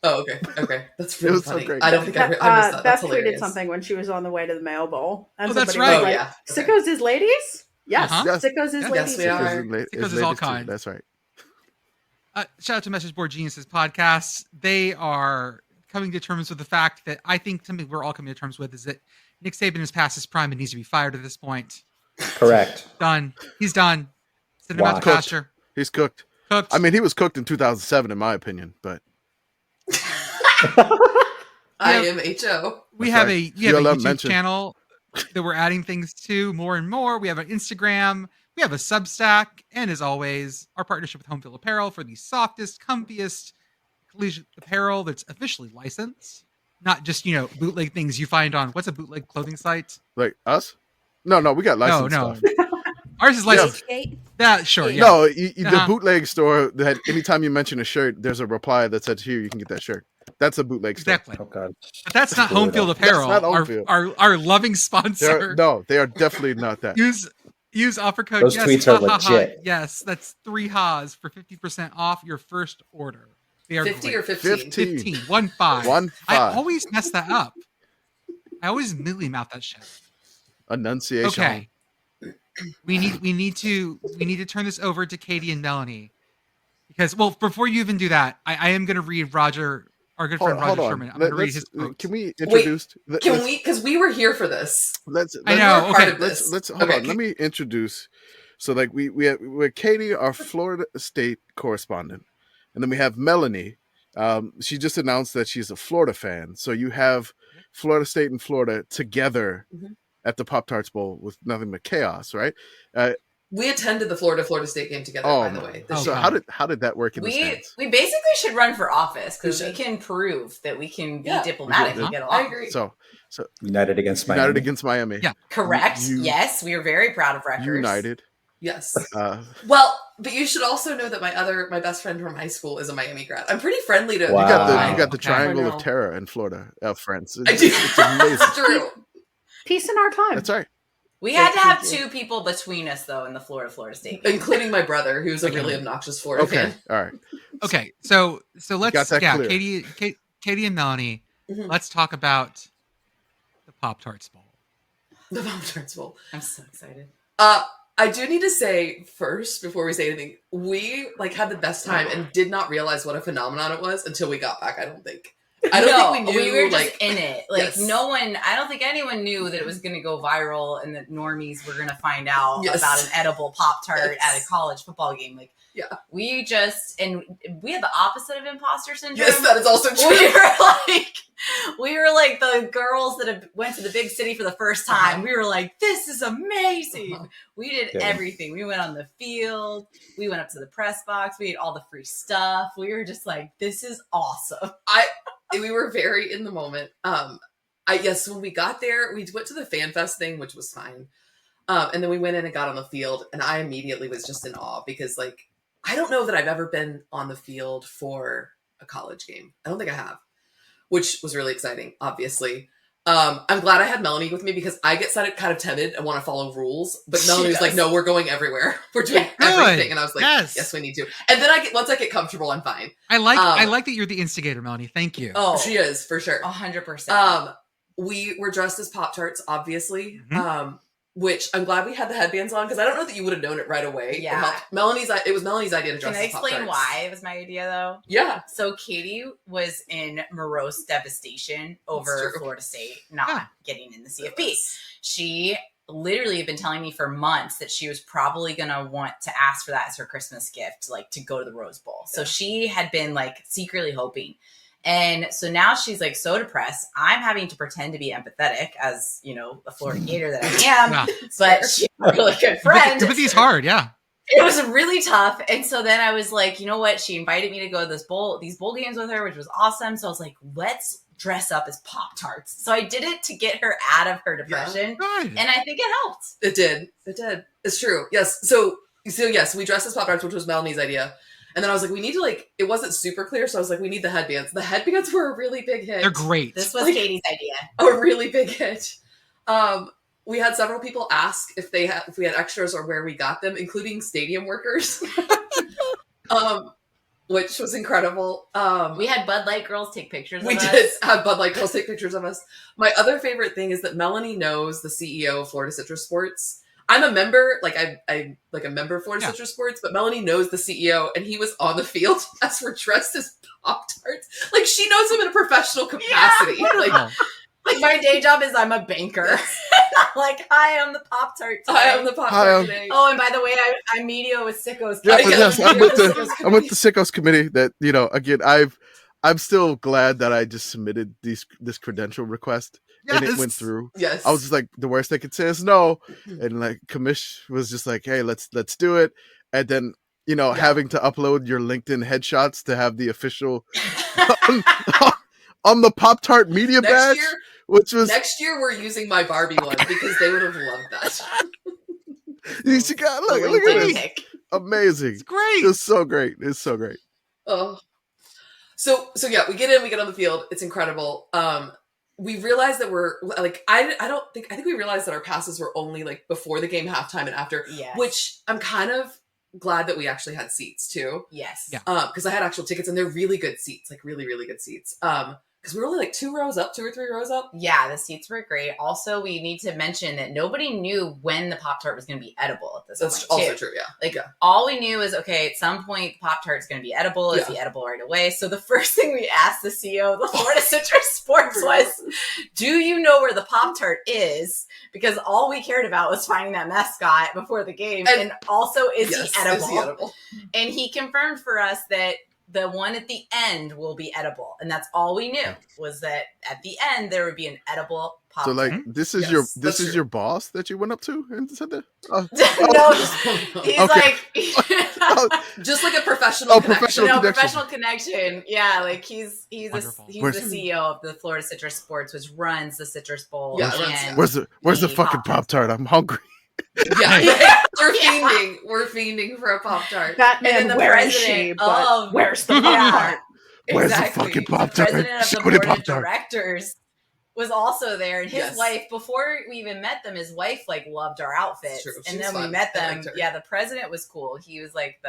Oh, okay. That's really funny. So great. I don't think I missed that. That's Beth tweeted hilarious. something when she was on the way to the mail bowl. And that's somebody was right. like, Sickos is Ladies? Yes. Uh-huh. Sickos is Ladies. Yes, we are. Sickos is all kinds. That's right. Shout out to Message Board Geniuses podcast. They are coming to terms with the fact that I think something we're all coming to terms with is that Nick Saban has passed his prime and needs to be fired at this point. Correct. Done. He's done. Send him out to Cooked. pasture. He's cooked. Cooked. I mean, he was cooked in 2007, in my opinion, but I am HO. We have right. a YouTube channel that we're adding things to more and more. We have an Instagram. We have a Substack. And as always, our partnership with Home Field Apparel for the softest, comfiest collegiate apparel that's officially licensed. Not just, bootleg things you find on, what's a bootleg clothing site? Like us? No, we got licensed stuff. Ours is licensed. That, sure, yeah. No, the bootleg store, that anytime you mention a shirt, there's a reply that says, here, you can get that shirt. That's a bootleg store. Exactly. Oh, God. But that's not Home Field Apparel. That's not Home Field. Our loving sponsor. They are definitely not that. Use offer code. Those tweets are legit. Yes, that's 3 ha's for 50% off your first order. They are 50 great. or 15? 15. 1-5. 1-5. I always mess that up. I always milly mouth that shit. Enunciation. Okay. We need to turn this over to Katie and Melanie. Because, well, before you even do that, I am going to read Roger, our good friend Roger Sherman. I'm going to read his quote. Can we introduce? Can we? Because we were here for this. I know. Okay. Let's hold on. Let me introduce. So, like, we're Katie, our Florida State correspondent, and then we have Melanie. She just announced that she's a Florida fan. So you have Florida State and Florida together at the Pop Tarts Bowl with nothing but chaos, right? We attended the Florida State game together, by the way. So how did that work in the stands? We basically should run for office because we can prove that we can be diplomatic and get along. I agree. So United against Miami. Yeah, correct. Yes, we are very proud of Rutgers. United. Yes. Well, but you should also know that my best friend from high school is a Miami grad. I'm pretty friendly to. Wow. You got the triangle of terror in Florida, friends. I do. It's amazing. It's true. Peace in our time. That's right. We had to have 2 people between us, though, in the Florida State game. Including my brother, who's a really obnoxious Florida fan. All right. Okay, so let's clear. Katie and Melanie, let's talk about the Pop Tarts Bowl. The Pop Tarts Bowl. I'm so excited. I do need to say first, before we say anything, we had the best time and did not realize what a phenomenon it was until we got back, I don't think. I don't think we knew. We were just in it. Like no one. I don't think anyone knew that it was going to go viral and that normies were going to find out about an edible Pop-Tart at a college football game. Like we had the opposite of imposter syndrome. Yes, that is also true. We were like the girls that went to the big city for the first time. We were like, this is amazing. We did everything. We went on the field. We went up to the press box. We ate all the free stuff. We were just like, this is awesome. We were very in the moment. When we got there, we went to the Fan Fest thing, which was fine. And then we went in and got on the field, and I immediately was just in awe because, like, I don't know that I've ever been on the field for a college game. I don't think I have, which was really exciting, obviously. I'm glad I had Melanie with me because I get kind of timid and want to follow rules. But Melanie was like, no, we're going everywhere. We're doing everything. And I was like, yes, we need to. And then once I get comfortable, I'm fine. I like that you're the instigator, Melanie. Thank you. Oh, she is, for sure. 100%. We were dressed as Pop-Tarts, obviously. Which I'm glad we had the headbands on because I don't know that you would have known it right away. Yeah. It was Melanie's idea to dress as Pop-Tarts. Can I explain why it was my idea, though? Yeah. So Katie was in morose devastation over Florida State not getting in the CFP. She literally had been telling me for months that she was probably going to want to ask for that as her Christmas gift, like to go to the Rose Bowl. So she had been like secretly hoping. And so now she's like so depressed. I'm having to pretend to be empathetic as, you know, a Florida Gator that I am, but she's a really good friend. Empathy's hard, yeah. It was really tough. And so then I was like, you know what? She invited me to go to these bowl games with her, which was awesome. So I was like, let's dress up as Pop-Tarts. So I did it to get her out of her depression. Yeah, and I think it helped. It did. It's true. Yes. So yes, we dressed as Pop-Tarts, which was Melanie's idea. And then I was like, we need to it wasn't super clear. So I was like, we need the headbands. The headbands were a really big hit. They're great. This was Katie's idea. A really big hit. We had several people ask if we had extras or where we got them, including stadium workers, which was incredible. We had Bud Light girls take pictures of us. We did have Bud Light girls take pictures of us. My other favorite thing is that Melanie knows the CEO of Florida Citrus Sports. I'm a member, I'm like a member of Florida Citrus Sports, but Melanie knows the CEO, and he was on the field as we're dressed as Pop-Tarts. Like, she knows him in a professional capacity. Yeah, like my day job is I'm a banker. Like, hi, I'm the Pop-Tart today. Hi, I'm the Pop-Tart today. Oh, and by the way, I'm media with Sickos. Yes, I'm with the Sickos committee. That, you know, again, I'm still glad that I just submitted this credential request. Yes. And it went through. Yes. I was just like, the worst they could say is no. And like Commish was just like, hey, let's do it. And then, you know, having to upload your LinkedIn headshots to have the official on the Pop-Tart media badge. Which was next year we're using my Barbie one because they would have loved that. You got look at this. Amazing. It's great. It's so great. It's so great. Oh. So yeah, we get on the field. It's incredible. We realized that we're like, I think we realized that our passes were only like before the game, halftime, and after. Yes. Which I'm kind of glad that we actually had seats too. Yes. Yeah. Because I had actual tickets and they're really good seats, like really, really good seats. Because we were only like 2 or 3 rows up. Yeah, the seats were great. Also, we need to mention that nobody knew when the Pop-Tart was going to be edible at this point. That's also true, yeah. Like, all we knew is, okay, at some point, Pop-Tart is going to be edible. Is he edible right away? So the first thing we asked the CEO of the Florida Citrus Sports was, do you know where the Pop-Tart is? Because all we cared about was finding that mascot before the game. And also, is he edible? And he confirmed for us that the one at the end will be edible. And that's all we knew, was that at the end there would be an edible Pop-Tart. So like, this is your boss that you went up to and said that? No, he's like just like a professional connection. Professional connection. Yeah, like he's the CEO of the Florida Citrus Sports, which runs the Citrus Bowl. Yeah, where's the fucking Pop-Tart? I'm hungry. Yeah, we're fiending for a Pop-Tart. Batman, where is she? But where's the Pop-Tart? Where's the fucking Pop-Tart? The president of the board of directors was also there, and his wife, before we even met them, his wife like loved our outfits. And then we met them. Yeah, the president was cool. He was like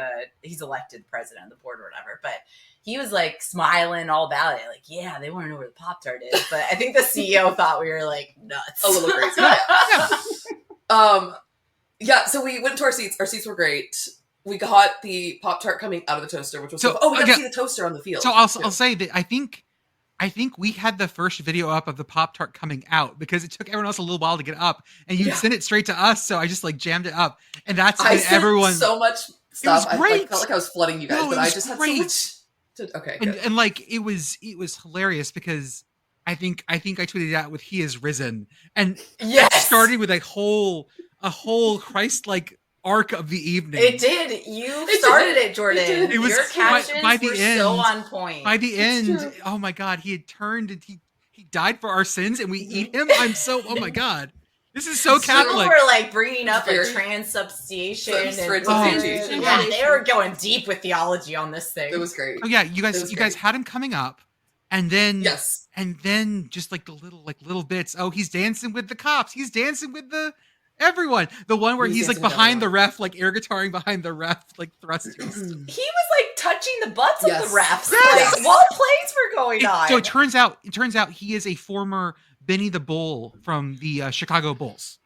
he's elected president of the board or whatever, but he was like smiling all about it. Like, yeah, they want to know where the Pop-Tart is. But I think the CEO thought we were like nuts. A little crazy. So we went to our seats. Our seats were great. We got the Pop-Tart coming out of the toaster, which was we got to see the toaster on the field. So I'll say that I think I think we had the first video up of the Pop Tart coming out because it took everyone else a little while to get up, and you sent it straight to us. So I just like jammed it up, and that's when everyone. So much stuff. It was great. I felt like I was flooding you guys, but I just had so much. Okay, and like it was hilarious because I think I tweeted out with "He is risen," and it started with a whole Christ-like arc of the evening. It did. You started it, Jordan. It was your captions by the were end, so on point. By the end, oh my God, he had turned and he died for our sins, and we eat him. Oh my God. This is so Catholic. People were like bringing up like transubstantiation and they were going deep with theology on this thing. It was great. Oh yeah, you guys had him coming up, and then just like the little bits. Oh, he's dancing with the cops. He's dancing with everyone. The one where he's like behind the ref, like air guitaring behind the ref, like thrusters. He was like touching the butts of the refs, like while plays were going on. So it turns out he is a former Benny the Bull from the Chicago Bulls.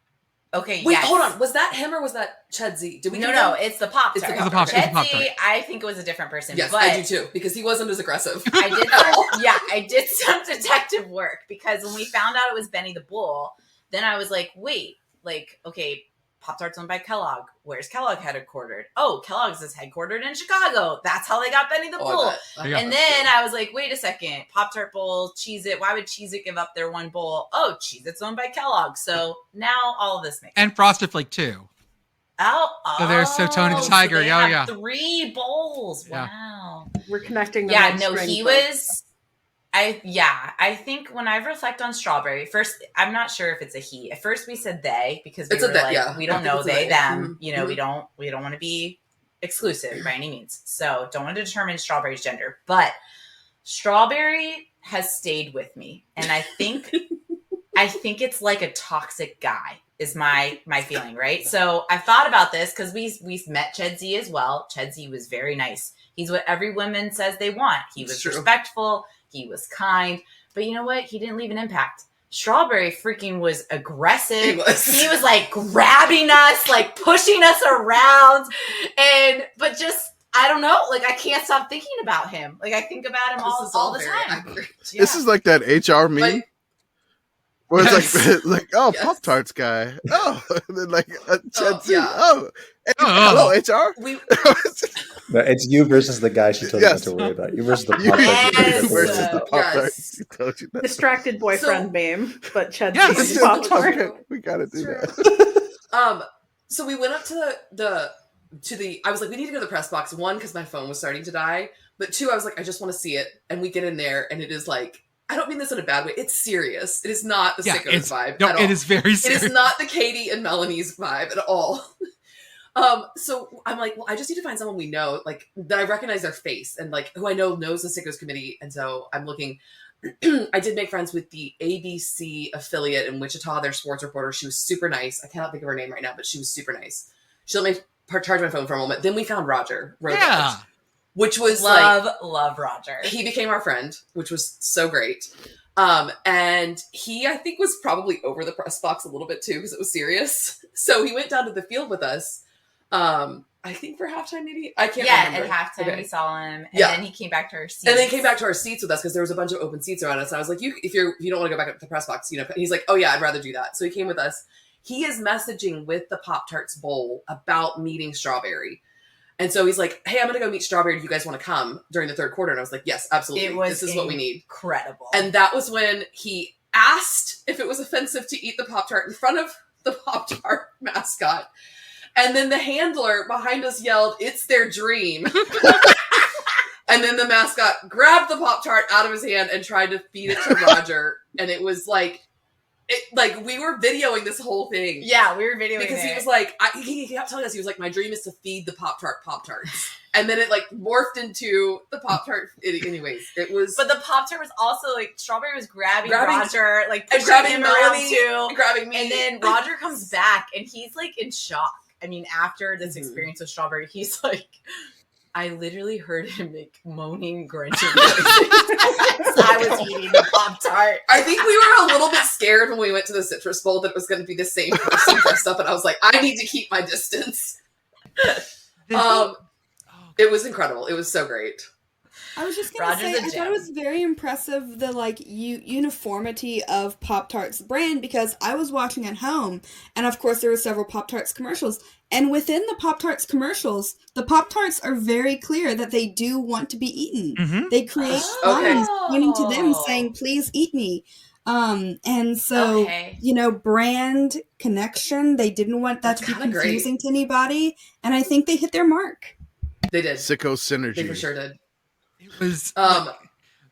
Okay, wait, hold on. Was that him or was that Chedsy? Did we? No, it's the Pop Tart. It's the Pop Tart. Chedsy, I think it was a different person. Yes, but I do too, because he wasn't as aggressive. I did some detective work because when we found out it was Benny the Bull, then I was like, wait, like, okay, Pop Tart's owned by Kellogg. Where's Kellogg headquartered? Oh, Kellogg's is headquartered in Chicago. That's how they got Benny the Bull. And then I was like, wait a second. Pop Tart Bowl, Cheez It. Why would Cheez It give up their one bowl? Oh, Cheez It's owned by Kellogg. So now all of this makes sense. And Frosted Flake too. So there's Tony the Tiger. So they have 3 bowls. Yeah. Wow. We're connecting them. Yeah, no, he was... I think when I reflect on Strawberry, first, I'm not sure if it's a he. At first we said they because we we don't know they, them. You know, we don't want to be exclusive by any means. So don't want to determine Strawberry's gender. But Strawberry has stayed with me. And I think it's like a toxic guy is my feeling, right? So I've thought about this because we met Chedsy as well. Chedsy was very nice. He's what every woman says they want. He was respectful. He was kind, but you know what? He didn't leave an impact. Strawberry freaking was aggressive. He was like grabbing us, like pushing us around. But just, I don't know. Like I can't stop thinking about him. Like I think about him all the time. Yeah. This is like that HR meme. Where it's like Pop Tarts guy. Oh, and then like Chedsy. Hello, HR. No, it's you versus the guy she told you not to worry about. You versus the Pop Tart. Versus the Pop Tart. She told you that. Distracted boyfriend meme, but Chedsy Pop Tart. Okay, we gotta do that. So we went up to the. I was like, we need to go to the press box. 1, because my phone was starting to die, but 2, I was like, I just want to see it. And we get in there, and it is like. I don't mean this in a bad way. It's serious. It is not the Sickos vibe at all. It is very serious. It is not the Katie and Melanie's vibe at all. So I'm like, well, I just need to find someone we know, like that I recognize their face and like who I know knows the Sickos committee. And so I'm looking. I did make friends with the ABC affiliate in Wichita, their sports reporter. She was super nice. I cannot think of her name right now, but she was super nice. She let me charge my phone for a moment. Then we found Roger. Which was love Roger. He became our friend, which was so great. And he, I think, was probably over the press box a little bit too, because it was serious. So he went down to the field with us. I think for halftime, maybe. I can't remember. Yeah, at halftime we saw him, and then he came back to our seats. And then came back to our seats with us because there was a bunch of open seats around us. And I was like, if you don't want to go back up to the press box, And he's like, oh yeah, I'd rather do that. So he came with us. He is messaging with the Pop Tarts Bowl about meeting Strawberry. And so he's like, hey, I'm going to go meet Strawberry. Do you guys want to come during the third quarter? And I was like, yes, absolutely. This is what we need. Incredible. And that was when he asked if it was offensive to eat the Pop-Tart in front of the Pop-Tart mascot. And then the handler behind us yelled, it's their dream. And then the mascot grabbed the Pop-Tart out of his hand and tried to feed it to Roger. And it was like, we were videoing this whole thing. Yeah, we were videoing because he was like, he kept telling us, he was like, my dream is to feed the Pop-Tarts. And then it like morphed into the Pop-Tart. Anyways, it was. But the Pop-Tart was also like, Strawberry was grabbing Roger, like pushing grabbing him Melanie, around too. grabbing me. And then Roger comes back and he's like in shock. I mean, after this experience with Strawberry, he's like, I literally heard him make moaning, grunting noises as I was eating the Pop-Tart. I think we were a little bit scared when we went to the Citrus Bowl that it was going to be the same person dressed up, and I was like, I need to keep my distance. It was incredible. It was so great. I was just gonna say, I thought it was very impressive the uniformity of Pop Tart's brand, because I was watching at home, and of course there were several Pop Tarts commercials, and within the Pop Tarts commercials, the Pop Tarts are very clear that they do want to be eaten. Mm-hmm. They create signs pointing to them saying, "Please eat me." And so, brand connection, they didn't want that to be confusing to anybody. And I think they hit their mark. They did. Sicko synergy. They for sure did. It was,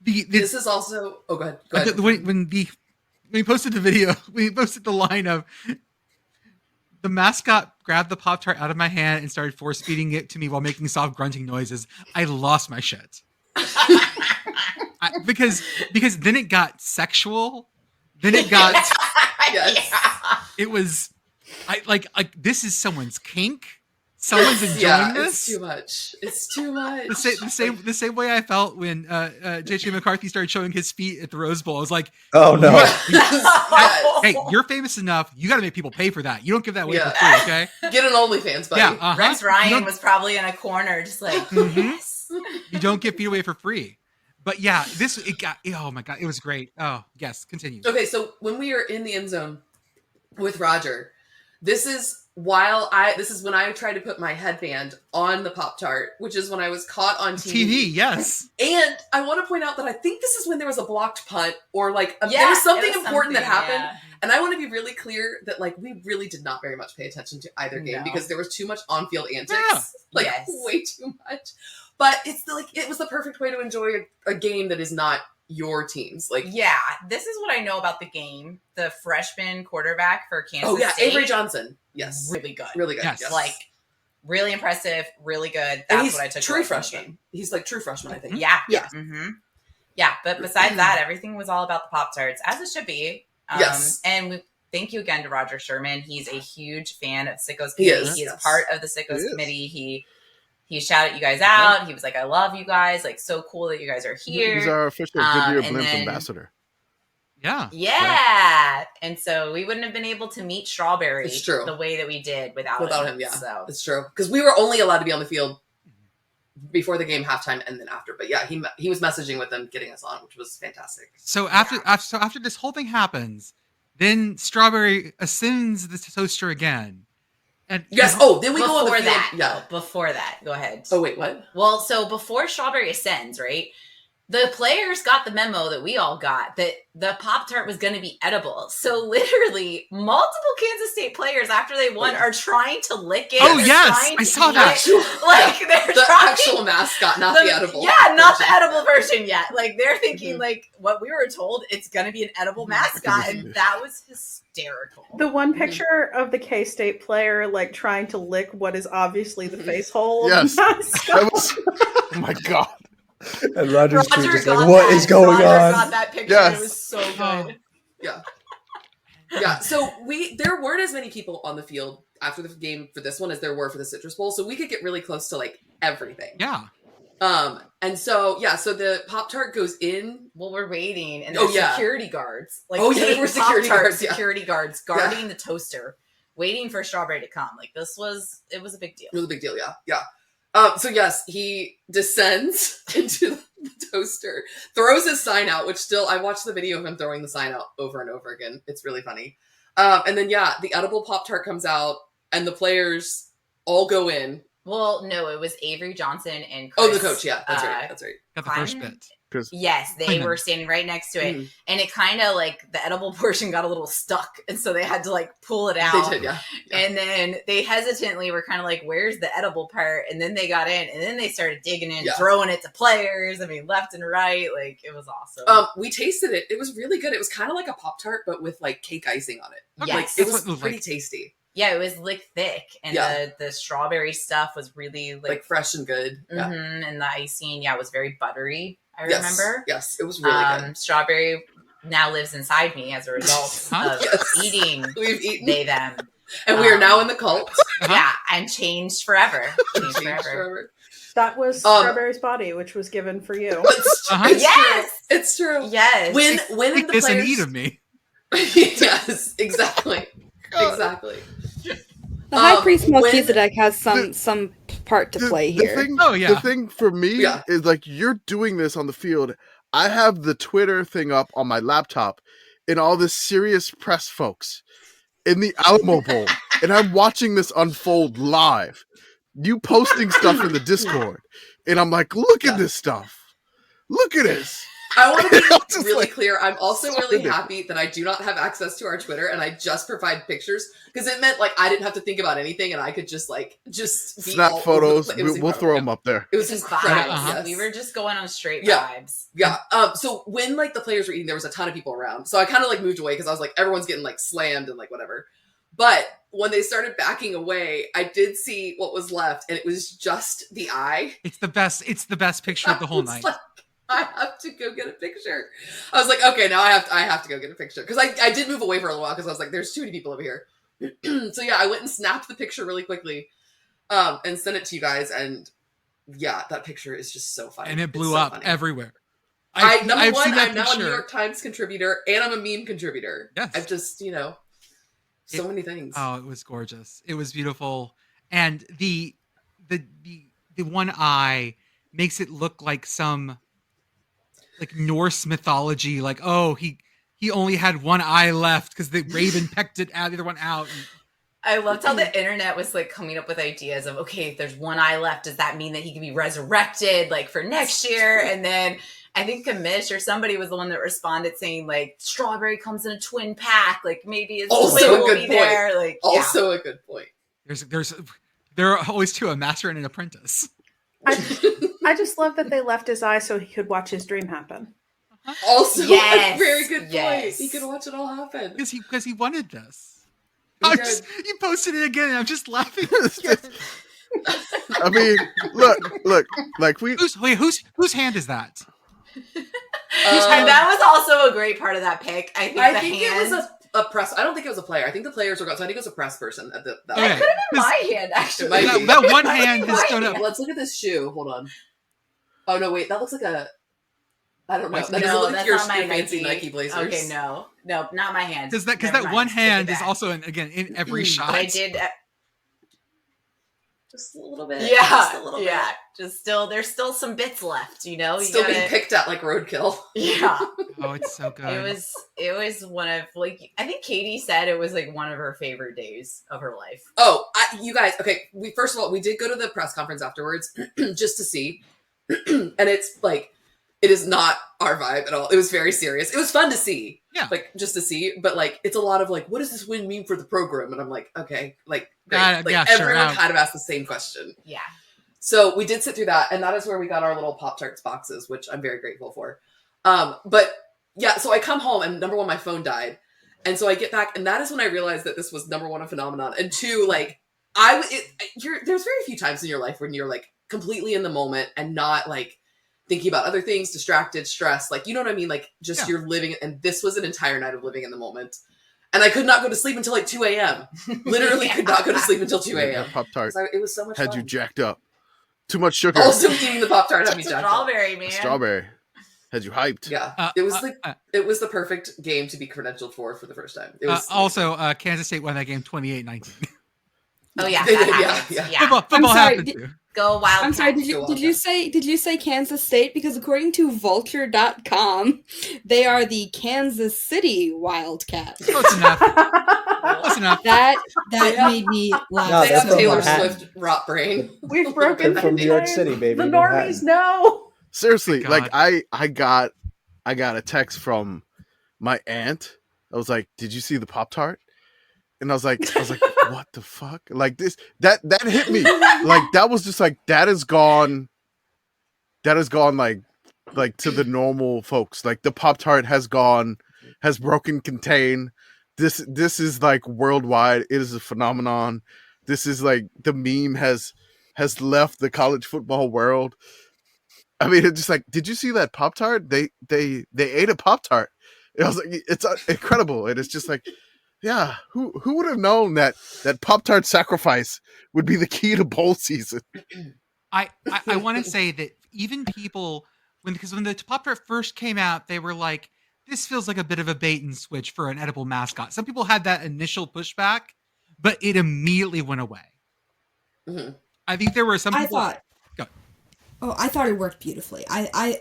this is also, go ahead. When we posted the video, we posted the line of the mascot grabbed the Pop-Tart out of my hand and started force feeding it to me while making soft grunting noises. I lost my shit. Because then it got sexual. Then it got it was this is someone's kink. Someone's enjoying this. It's too much. The same way I felt when J.J. McCarthy started showing his feet at the Rose Bowl. I was like, oh no. Hey, you're famous enough. You got to make people pay for that. You don't give that away for free, okay? Get an OnlyFans, buddy. Yeah, Rex Ryan was probably in a corner just like, yes. You don't get feet away for free. But yeah, oh my God, it was great. Oh, yes, continue. Okay, so when we were in the end zone with Roger, this is when I tried to put my headband on the Pop-Tart, which is when I was caught on TV. Yes. And I want to point out that I think this is when there was a blocked punt or there was something important that happened. Yeah. And I want to be really clear that we really did not very much pay attention to either game because there was too much on-field antics. Way too much. But it's it was the perfect way to enjoy a game that is not your team's. This is what I know about the game. The freshman quarterback for Kansas State. Avery Johnson. Yes. Really good. Really good. Yes. Really impressive, really good. That's what I took. True freshman. He's true freshman, I think. Yeah. Yeah. Mm-hmm. Yeah. But besides that, everything was all about the Pop-Tarts, as it should be. Yes. And thank you again to Roger Sherman. He's a huge fan of Sickos Committee. He's part of the Sickos Committee. He shouted you guys out. Yeah. He was like, I love you guys. So cool that you guys are here. He's our official Goodyear Blimp ambassador. Yeah. Yeah. And so we wouldn't have been able to meet Strawberry the way that we did without him. Yeah. So. It's true. Because we were only allowed to be on the field before the game, halftime, and then after. But yeah, he was messaging with them, getting us on, which was fantastic. So after this whole thing happens, then Strawberry ascends the toaster again. And yes. Then we go on the field. Yeah. Before that, go ahead. Oh wait, what? Well, so before Strawberry ascends, right? The players got the memo that we all got that the Pop-Tart was going to be edible. So literally, multiple Kansas State players after they won are trying to lick it. Oh yes, I saw that. They're the actual mascot, not the edible. Yeah, not the edible version yet. They're thinking what we were told, it's going to be an edible mascot, and that was hysterical. The one picture of the K-State player trying to lick what is obviously the face hole. Yes, that was. Oh my God. And Roger's just what is going on? Got that picture. Yes. It was so good. Yeah. So there weren't as many people on the field after the game for this one as there were for the Citrus Bowl, so we could get really close to everything. Yeah. And so the Pop-Tart goes in. Well, we're waiting, and there's security guards. There were security guards guarding the toaster, waiting for Strawberry to come. It was a big deal. It was a big deal. Yeah. So yes, he descends into the toaster, throws his sign out, which I watched the video of him throwing the sign out over and over again. It's really funny. And then the edible Pop-Tart comes out and the players all go in. Well, no, it was Avery Johnson and Chris, the coach. Yeah, that's right. Got the first bit. Yes, they were standing right next to it. And it kind of the edible portion got a little stuck. And so they had to pull it out. They did, yeah. And then they hesitantly were kind of where's the edible part? And then they got in and then they started digging in, throwing it to players. I mean, left and right. It was awesome. We tasted it. It was really good. It was kind of like a Pop-Tart, but with cake icing on it. Yes. It was pretty tasty. Yeah, it was thick, and the strawberry stuff was really fresh and good. Yeah. And the icing, was very buttery. I remember. Yes, it was really good. Strawberry now lives inside me as a result of eating. We've eaten them, and we are now in the cult. Yeah, and changed forever. Changed forever. That was Strawberry's body, which was given for you. It's true. Yes. When take the this players and eat of me. Yes, exactly. Exactly. The high priest Melchizedek has some part to play here. The thing for me is like, you're doing this on the field. I have the Twitter thing up on my laptop and all this serious press folks in the Alamo Bowl, and I'm watching this unfold live. You posting stuff in the Discord, and I'm like, look at this stuff. Look at this. I want to be really clear. I'm also really happy that I do not have access to our Twitter and I just provide pictures, because it meant like I didn't have to think about anything and I could just snap photos. We'll throw them up there. It was incredible. Yes. We were just going on straight vibes. Yeah. So when like the players were eating, there was a ton of people around. So I kind of like moved away because I was like, everyone's getting like slammed and like whatever. But when they started backing away, I did see what was left, and it was just the eye. It's the best. It's the best picture of the whole night. Like, I have to go get a picture. I was like, okay, now I have to go get a picture, because I did move away for a little while because I was like, there's too many people over here. So yeah, I went and snapped the picture really quickly, and sent it to you guys, and yeah, that picture is just so funny. And it blew up everywhere. I'm now a New York Times contributor, and I'm a meme contributor. Yes, I've just so many things. Oh, it was gorgeous. It was beautiful. And the one eye makes it look like some like Norse mythology, like, oh, he only had one eye left because the raven pecked the other one out. I loved how the internet was like coming up with ideas of, okay, if there's one eye left, does that mean that he can be resurrected like for next year? And then I think Commish or somebody was the one that responded saying like strawberry comes in a twin pack, like maybe his twin will be there. Like also a good point. There are always two, a master and an apprentice. I just love that they left his eye so he could watch his dream happen. Also, a very good point. He could watch it all happen because he wanted this. You posted it again, and I'm just laughing. I mean, look, like whose hand is that? That was also a great part of that pick. I think it was a press. I don't think it was a player. I think the players were gone. So I think it was a press person at that. It could have been my hand, actually. That one hand has stood up. Let's look at this shoe. Hold on. Oh no, wait. That looks like a. I don't know. That doesn't look like your fancy Nike Blazers. Okay, no, not my hand. Because that one hand is also in every shot. But I did. Just a little bit. Yeah, just a little bit. Just there's still some bits left, you being picked at like roadkill. Yeah. Oh, it's so good. It was one of, like, I think Katie said it was like one of her favorite days of her life. Oh, you guys. Okay, first of all, we did go to the press conference afterwards just to see, and it's like, it is not our vibe at all. It was very serious. It was fun to see. Yeah. Like, just to see. But, like, it's a lot of, like, what does this win mean for the program? And I'm like, okay. Like, great. Everyone kind of asked the same question. Yeah. So we did sit through that. And that is where we got our little Pop Tarts boxes, which I'm very grateful for. But, yeah, so I come home and number one, my phone died. And so I get back. And that is when I realized that this was number one, a phenomenon. And two, like, there's very few times in your life when you're, like, completely in the moment and not, like, thinking about other things, distracted, stressed, like, you know what I mean? Like, just you're living, and this was an entire night of living in the moment. And I could not go to sleep until like 2 a.m. Literally could not go to sleep until 2 a.m. Pop Tart. It was so much fun. Had you jacked up. Too much sugar. Also eating the Pop Tart had me jacked up. Strawberry, man. Strawberry. Had you hyped. Yeah. It was the perfect game to be credentialed for the first time. It was also, Kansas State won that game 28-19. Oh yeah, yeah. Football happened too. Go Wildcats. I'm sorry, did you say Kansas State? Because according to vulture.com, they are the Kansas City Wildcats. Close enough. Close enough. That made me laugh. They have Taylor Swift rot brain. We've broken from New York City, baby. The normies know. Seriously, like I got a text from my aunt. I was like, "Did you see the Pop Tart?" And I was like, what the fuck? Like this, that hit me. Like that was just like, that has gone like to the normal folks. Like the Pop Tart has broken contain. This is like worldwide. It is a phenomenon. This is like the meme has left the college football world. I mean, it's just like, did you see that Pop Tart? They ate a Pop Tart. I was like, it's incredible. And it's just like, yeah, who would have known that Pop Tart sacrifice would be the key to bowl season? I want to say that even people, when the Pop Tart first came out, they were like, this feels like a bit of a bait and switch for an edible mascot. Some people had that initial pushback, but it immediately went away. Mm-hmm. I think there were some people. I thought it worked beautifully. I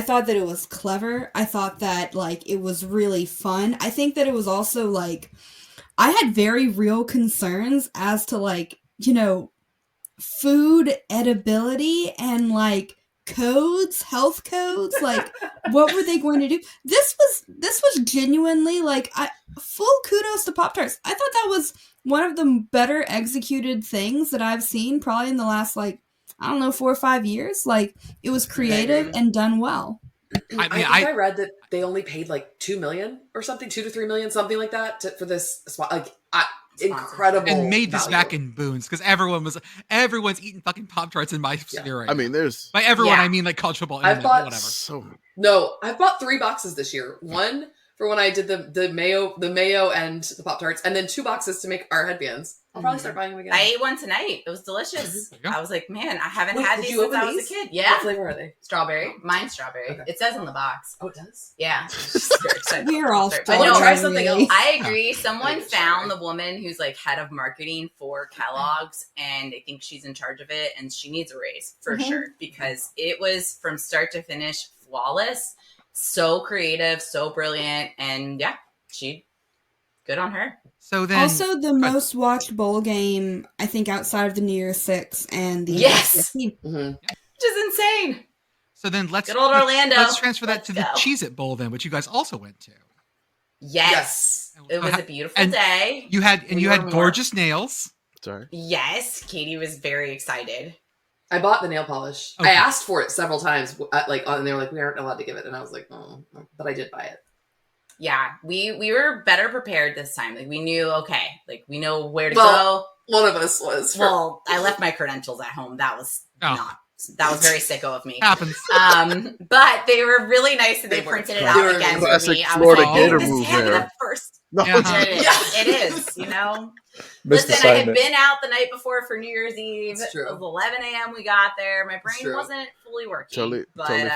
thought that it was clever. I thought that like it was really fun. I think that it was also like I had very real concerns as to like, you know, food edibility and like codes, health codes, like what were they going to do? This was genuinely like full kudos to Pop Tarts. I thought that was one of the better executed things that I've seen probably in the last like, I don't know, 4 or 5 years. Like it was creative and done well. I think I read that they only paid like $2 million or something, $2 to $3 million, something like that for this spot. Like incredible, and made this back in Boone's because everyone's eating fucking Pop Tarts in my sphere right I mean, there's by everyone I mean like college football. I've bought whatever. I've bought 3 boxes this year. One for when I did the mayo and the Pop Tarts, and then 2 boxes to make our headbands. I'll probably start buying them again. I ate one tonight. It was delicious. I was like, man, I haven't had these since I was a kid. Yeah. What flavor are they? Strawberry. Mine's strawberry. Okay. It says on the box. Oh, it does? Yeah. Very excited. We're all I know. Try something else. I agree. Someone found the woman who's like head of marketing for Kellogg's, and I think she's in charge of it, and she needs a raise for sure because it was from start to finish flawless, so creative, so brilliant, and yeah, good on her. So then, also the most watched bowl game, I think, outside of the New Year's Six and the which is insane. So then let's Orlando. Let's transfer that to the Cheez It Bowl then, which you guys also went to. Yes. It was a beautiful day. You had gorgeous nails. Sorry. Yes, Katie was very excited. I bought the nail polish. Okay. I asked for it several times, and they were like, "We aren't allowed to give it," and I was like, "Oh," but I did buy it. Yeah, we were better prepared this time. Like we knew, we know where to go. One of us was. Well, I left my credentials at home. That was that was very sicko of me. Happens. But they were really nice and they printed it out again for me. I was like, Gator this move had there. the first. No. It is, you know. Listen, I had been out the night before for New Year's Eve. It was 11 a.m. we got there. My brain wasn't fully working. Totally fine.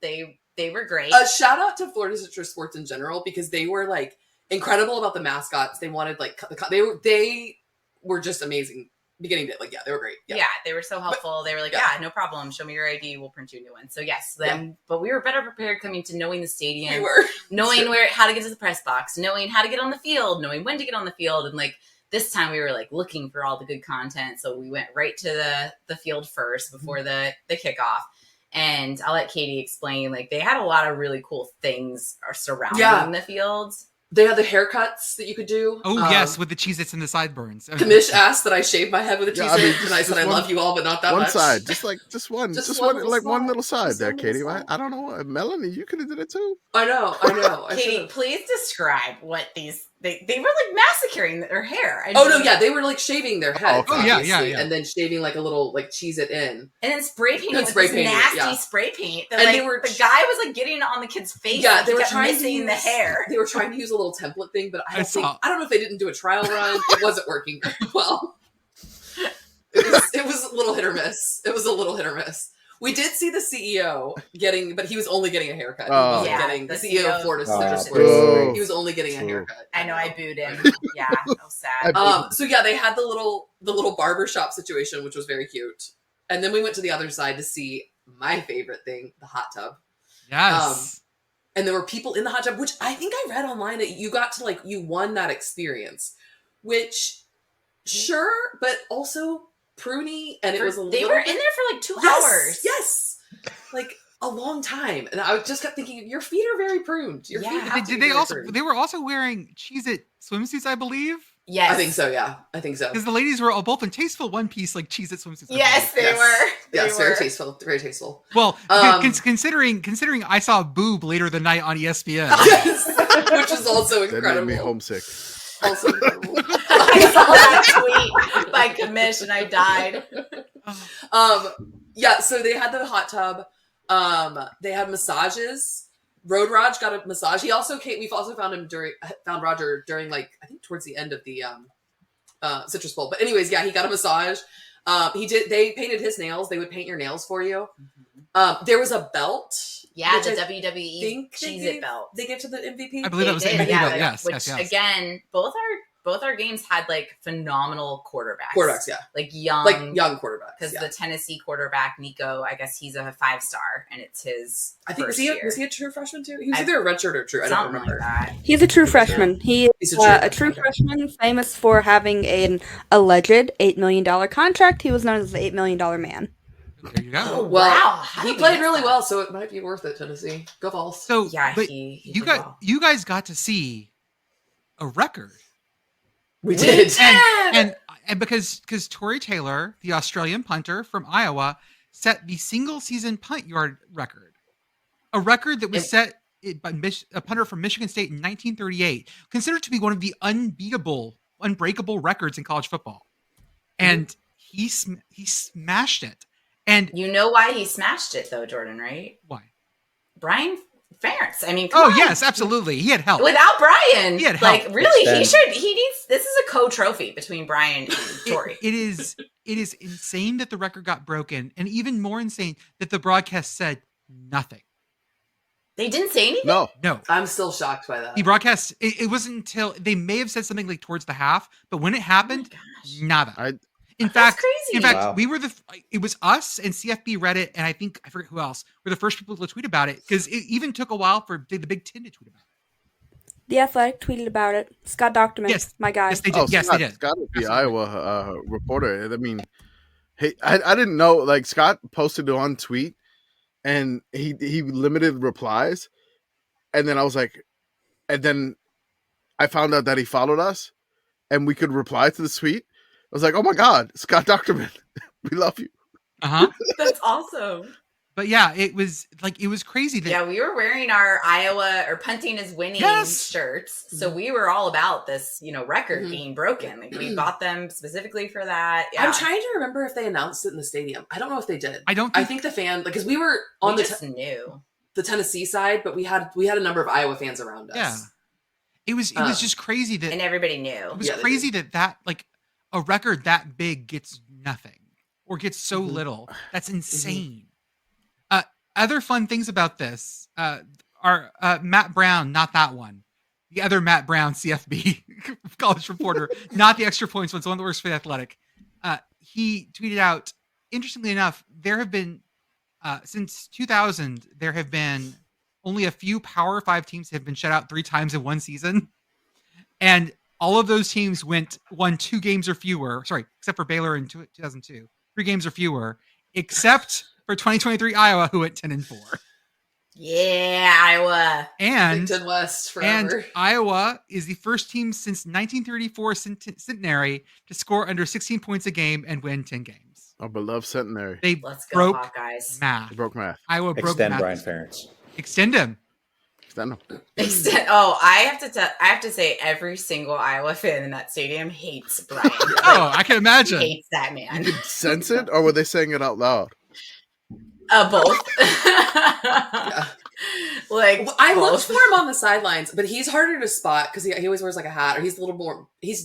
They were great. Shout out to Florida Citrus Sports in general because they were like incredible about the mascots. They wanted like they were just amazing. Beginning to they were great. Yeah, they were so helpful. They were like, no problem. Show me your ID. We'll print you a new one. So yes, but we were better prepared coming to knowing the stadium, we were. knowing how to get to the press box, knowing how to get on the field, knowing when to get on the field, and like this time we were like looking for all the good content. So we went right to the field first before the kickoff. And I'll let Katie explain, like, they had a lot of really cool things surrounding the fields. They had the haircuts that you could do. Oh, yes, with the Cheez-Its and the sideburns. Commish asked that I shave my head with a Cheez-It, and I said, I love you all, but not that much. One side, just one little side there, Katie. I don't know. Melanie, you could have did it too. I know. Katie, please describe what these... They were like massacring their hair. They were like shaving their heads. Oh, yeah. And then shaving like a little like Cheez-It in. And then spray painting with this nasty spray paint. That, and the guy was like getting on the kid's face. Yeah, they were trying missing the hair. They were trying to use a little template thing, but I don't know if they didn't do a trial run. It wasn't working very well. It was a little hit or miss. We did see the CEO but he was only getting a haircut. He wasn't getting the CEO of Florida Citrus Sports. He was only getting a haircut. I know, I booed him. Yeah, that was sad. So they had the little barbershop situation, which was very cute. And then we went to the other side to see my favorite thing, the hot tub. Yes. And there were people in the hot tub, which I think I read online that you got to you won that experience, which sure, but also pruny, and it was they were in there for like 2 hours. Yes, like a long time, and I just kept thinking, your feet are very pruned. Your feet have to be very pruned. They were also wearing Cheez It swimsuits, I believe. Yes, I think so. Yeah, I think so. Because the ladies were all both in tasteful one-piece like Cheez It swimsuits. Yes, they were. Yes, very tasteful. Very tasteful. Well, considering I saw a boob later the night on ESPN, yes, which is also incredible. That made me homesick. Also incredible. I saw that tweet by Commish and I died. So they had the hot tub. They had massages. Road Raj got a massage. We've also found Roger during I think towards the end of the Citrus Bowl. But anyways, he got a massage. They painted his nails. They would paint your nails for you. There was a belt. Yeah, the WWE Cheez It belt. They gave to the MVP. I believe that was the MVP belt. Yes, again, both are both our games had like phenomenal quarterbacks. Quarterbacks, yeah. Like young quarterbacks. Because the Tennessee quarterback, Nico, I guess he's a 5-star and it's his I think, was he a true freshman too? He was either a redshirt or true. I don't remember. Like he's a true freshman. He's a true freshman, famous for having an alleged $8 million contract. He was known as the $8 million man. There you go. Oh, well, wow. He played really well, so it might be worth it, Tennessee. Go Vols. So, yeah, but you guys got to see a record. We did. And because Tory Taylor, the Australian punter from Iowa, set the single season punt yard record. A record that was set by a punter from Michigan State in 1938, considered to be one of the unbreakable records in college football. And he smashed it. And you know why he smashed it though, Jordan, right? Why? Brian Ferentz. I mean, yes, absolutely. He had help. Without Brian, he had help. Like really, he needs. This is a co-trophy between Brian and Tory. It is insane that the record got broken, and even more insane that the broadcast said nothing. They didn't say anything? No. I'm still shocked by that. The broadcast, it wasn't until they may have said something like towards the half, but when it happened, nada. In fact, wow. It was us and CFB read it, and I forget who else were the first people to tweet about it, because it even took a while for the Big Ten to tweet about it. The Athletic tweeted about it. Scott Docterman, my guy. Yes, they did. They did. Scott is the Iowa reporter. I mean, hey, I didn't know. Like, Scott posted it on tweet, and he limited replies, and then I found out that he followed us, and we could reply to the tweet. I was like, oh my God, Scott Docterman, we love you. That's awesome. But yeah, it was crazy. We were wearing our Iowa or punting is winning shirts. So we were all about this, record being broken. Like we bought them specifically for that. Yeah. I'm trying to remember if they announced it in the stadium. I don't know if they did. I think the fan, because we were on knew the Tennessee side, but we had a number of Iowa fans around us. Yeah. It was just crazy that, and everybody knew. It was crazy that like a record that big gets nothing or gets so little. That's insane. Other fun things about this are Matt Brown, not that one. The other Matt Brown, CFB, college reporter, not the extra points one, the one that works for The Athletic. He tweeted out, interestingly enough, there have been, since 2000, there have been only a few Power 5 teams have been shut out 3 times in one season. And all of those teams won 2 games or fewer. Sorry, except for Baylor in 2002. 3 games or fewer, except for 2023 Iowa, who went 10-4. Yeah, Iowa. And Big Ten West forever. And Iowa is the first team since 1934 centenary to score under 16 points a game and win 10 games. Our beloved centenary. Let's go, Hawkeyes. They broke math. Iowa broke math. Extend Brian Ferentz. Extend him. I have to say every single Iowa fan in that stadium hates Brian. I can imagine. Hates that man. You could sense it, or were they saying it out loud? Both. Like I looked for him on the sidelines, but he's harder to spot because he always wears like a hat, or he's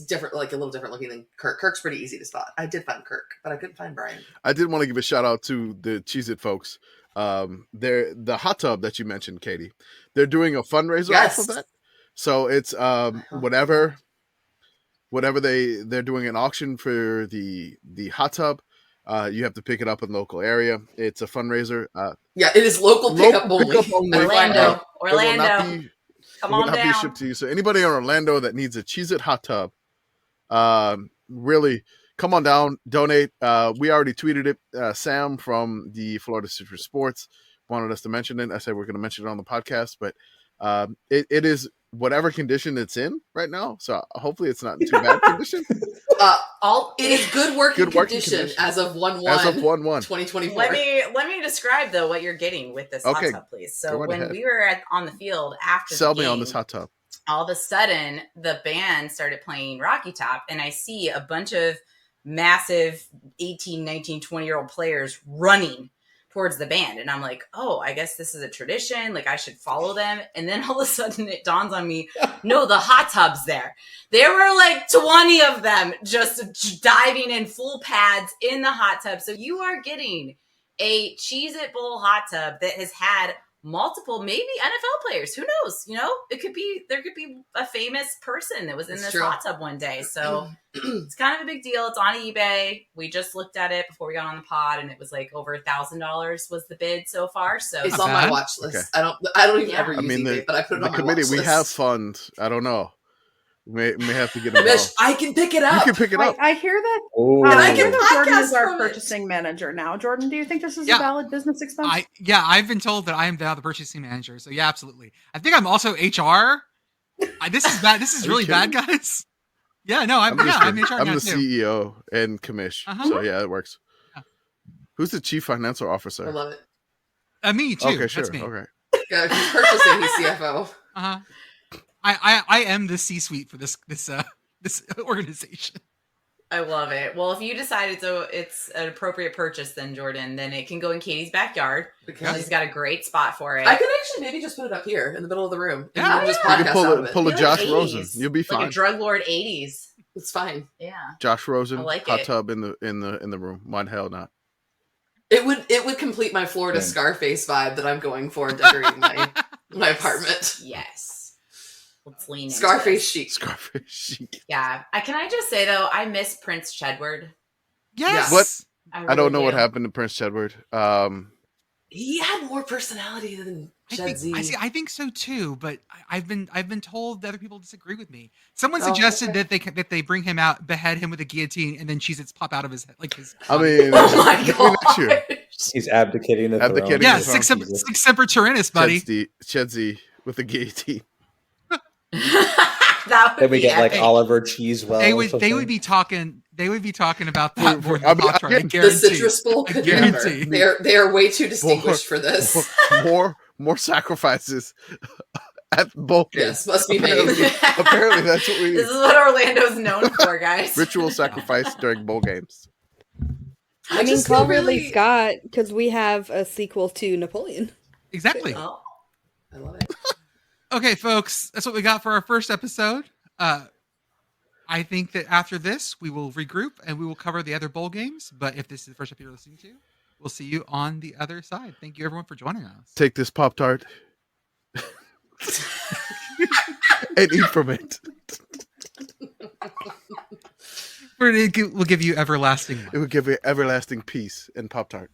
different, like a little different looking than Kirk. Kirk's pretty easy to spot. I did find Kirk, but I couldn't find Brian. I did want to give a shout out to the Cheez It folks. They're the hot tub that you mentioned, Katie. They're doing a fundraiser off of that. So it's whatever they're doing an auction for the hot tub. You have to pick it up in the local area. It's a fundraiser. It is local pickup only. Orlando. Come on down. Be shipped to you. So anybody in Orlando that needs a Cheez It hot tub, really come on down, donate. We already tweeted it. Sam from the Florida Citrus Sports wanted us to mention it. I said we're going to mention it on the podcast, but it is whatever condition it's in right now. So hopefully it's not in too bad condition. It is good working condition as of 1/1/2024. Let me describe though what you're getting with this hot tub, please. So when we were on the field after the game, me on this hot tub. All of a sudden the band started playing Rocky Top, and I see a bunch of massive 18, 19, 20-year-old players running towards the band. And I'm like, oh, I guess this is a tradition. Like I should follow them. And then all of a sudden it dawns on me, no, the hot tub's there. There were like 20 of them just diving in full pads in the hot tub. So you are getting a Cheez It Bowl hot tub that has had multiple, maybe NFL players. Who knows? There could be a famous person that was in this hot tub one day. So it's kind of a big deal. It's on eBay. We just looked at it before we got on the pod, and it was like over $1,000 was the bid so far. So it's on my watch list. Okay. I don't even ever use eBay, but I put it on my committee. Watch list. We have funds. I don't know. May have to get involved. I can pick it up. You can pick it up. I hear that. And I can Jordan is our from purchasing manager now. Jordan, do you think this is a valid business expense? I've been told that I am now the purchasing manager. So yeah, absolutely. I think I'm also HR. This is bad. This is really bad, guys. Yeah, no, I'm HR. I'm now the too. CEO and Commish. So yeah, it works. Yeah. Who's the chief financial officer? I love it. Me too. Okay, sure. That's me. Okay. Yeah, he's purchasing. He's CFO. I am the C-suite for this organization. I love it. Well, if you decide it's an appropriate purchase, then Jordan, then it can go in Katie's backyard because she's got a great spot for it. I could actually maybe just put it up here in the middle of the room. Yeah, and just you can podcast pull a Josh 80s. Rosen. You'll be fine. Like a drug lord 80s. It's fine. Yeah. Josh Rosen, like hot it. tub in the room. Why the hell not? It would complete my Florida Scarface vibe that I'm going for in decorating my apartment. Yes. Let's lean into Scarface chic. Scarface chic. Yeah. Can I just say though, I miss Prince Chedward. Yes. What? I don't know what happened to Prince Chedward. He had more personality than Chedzy. I think so too, but I've been told that other people disagree with me. Someone suggested that they bring him out, behead him with a guillotine, and then Cheez Its pop out of his head, like his. I mean, oh my god, he's abdicating the throne. Yeah, six semper tyrannis, buddy. Chedzy with a guillotine. Then we get like Oliver Cheesewell. They would be talking about that more than Pop Tart. I guarantee. The Citrus Bowl could guarantee. They are way too distinguished for this. More sacrifices at bowl games. Yes, must be made. Apparently, that's what we need. This is what Orlando's known for, guys. Ritual sacrifice during bowl games. I mean, call Ridley Scott because we have a sequel to Napoleon. Exactly. Oh, I love it. Okay, folks, that's what we got for our first episode. I think that after this, we will regroup and we will cover the other bowl games. But if this is the first episode you're listening to, we'll see you on the other side. Thank you, everyone, for joining us. Take this Pop Tart and eat from it. We'll give you everlasting life. It will give you everlasting peace in Pop Tart.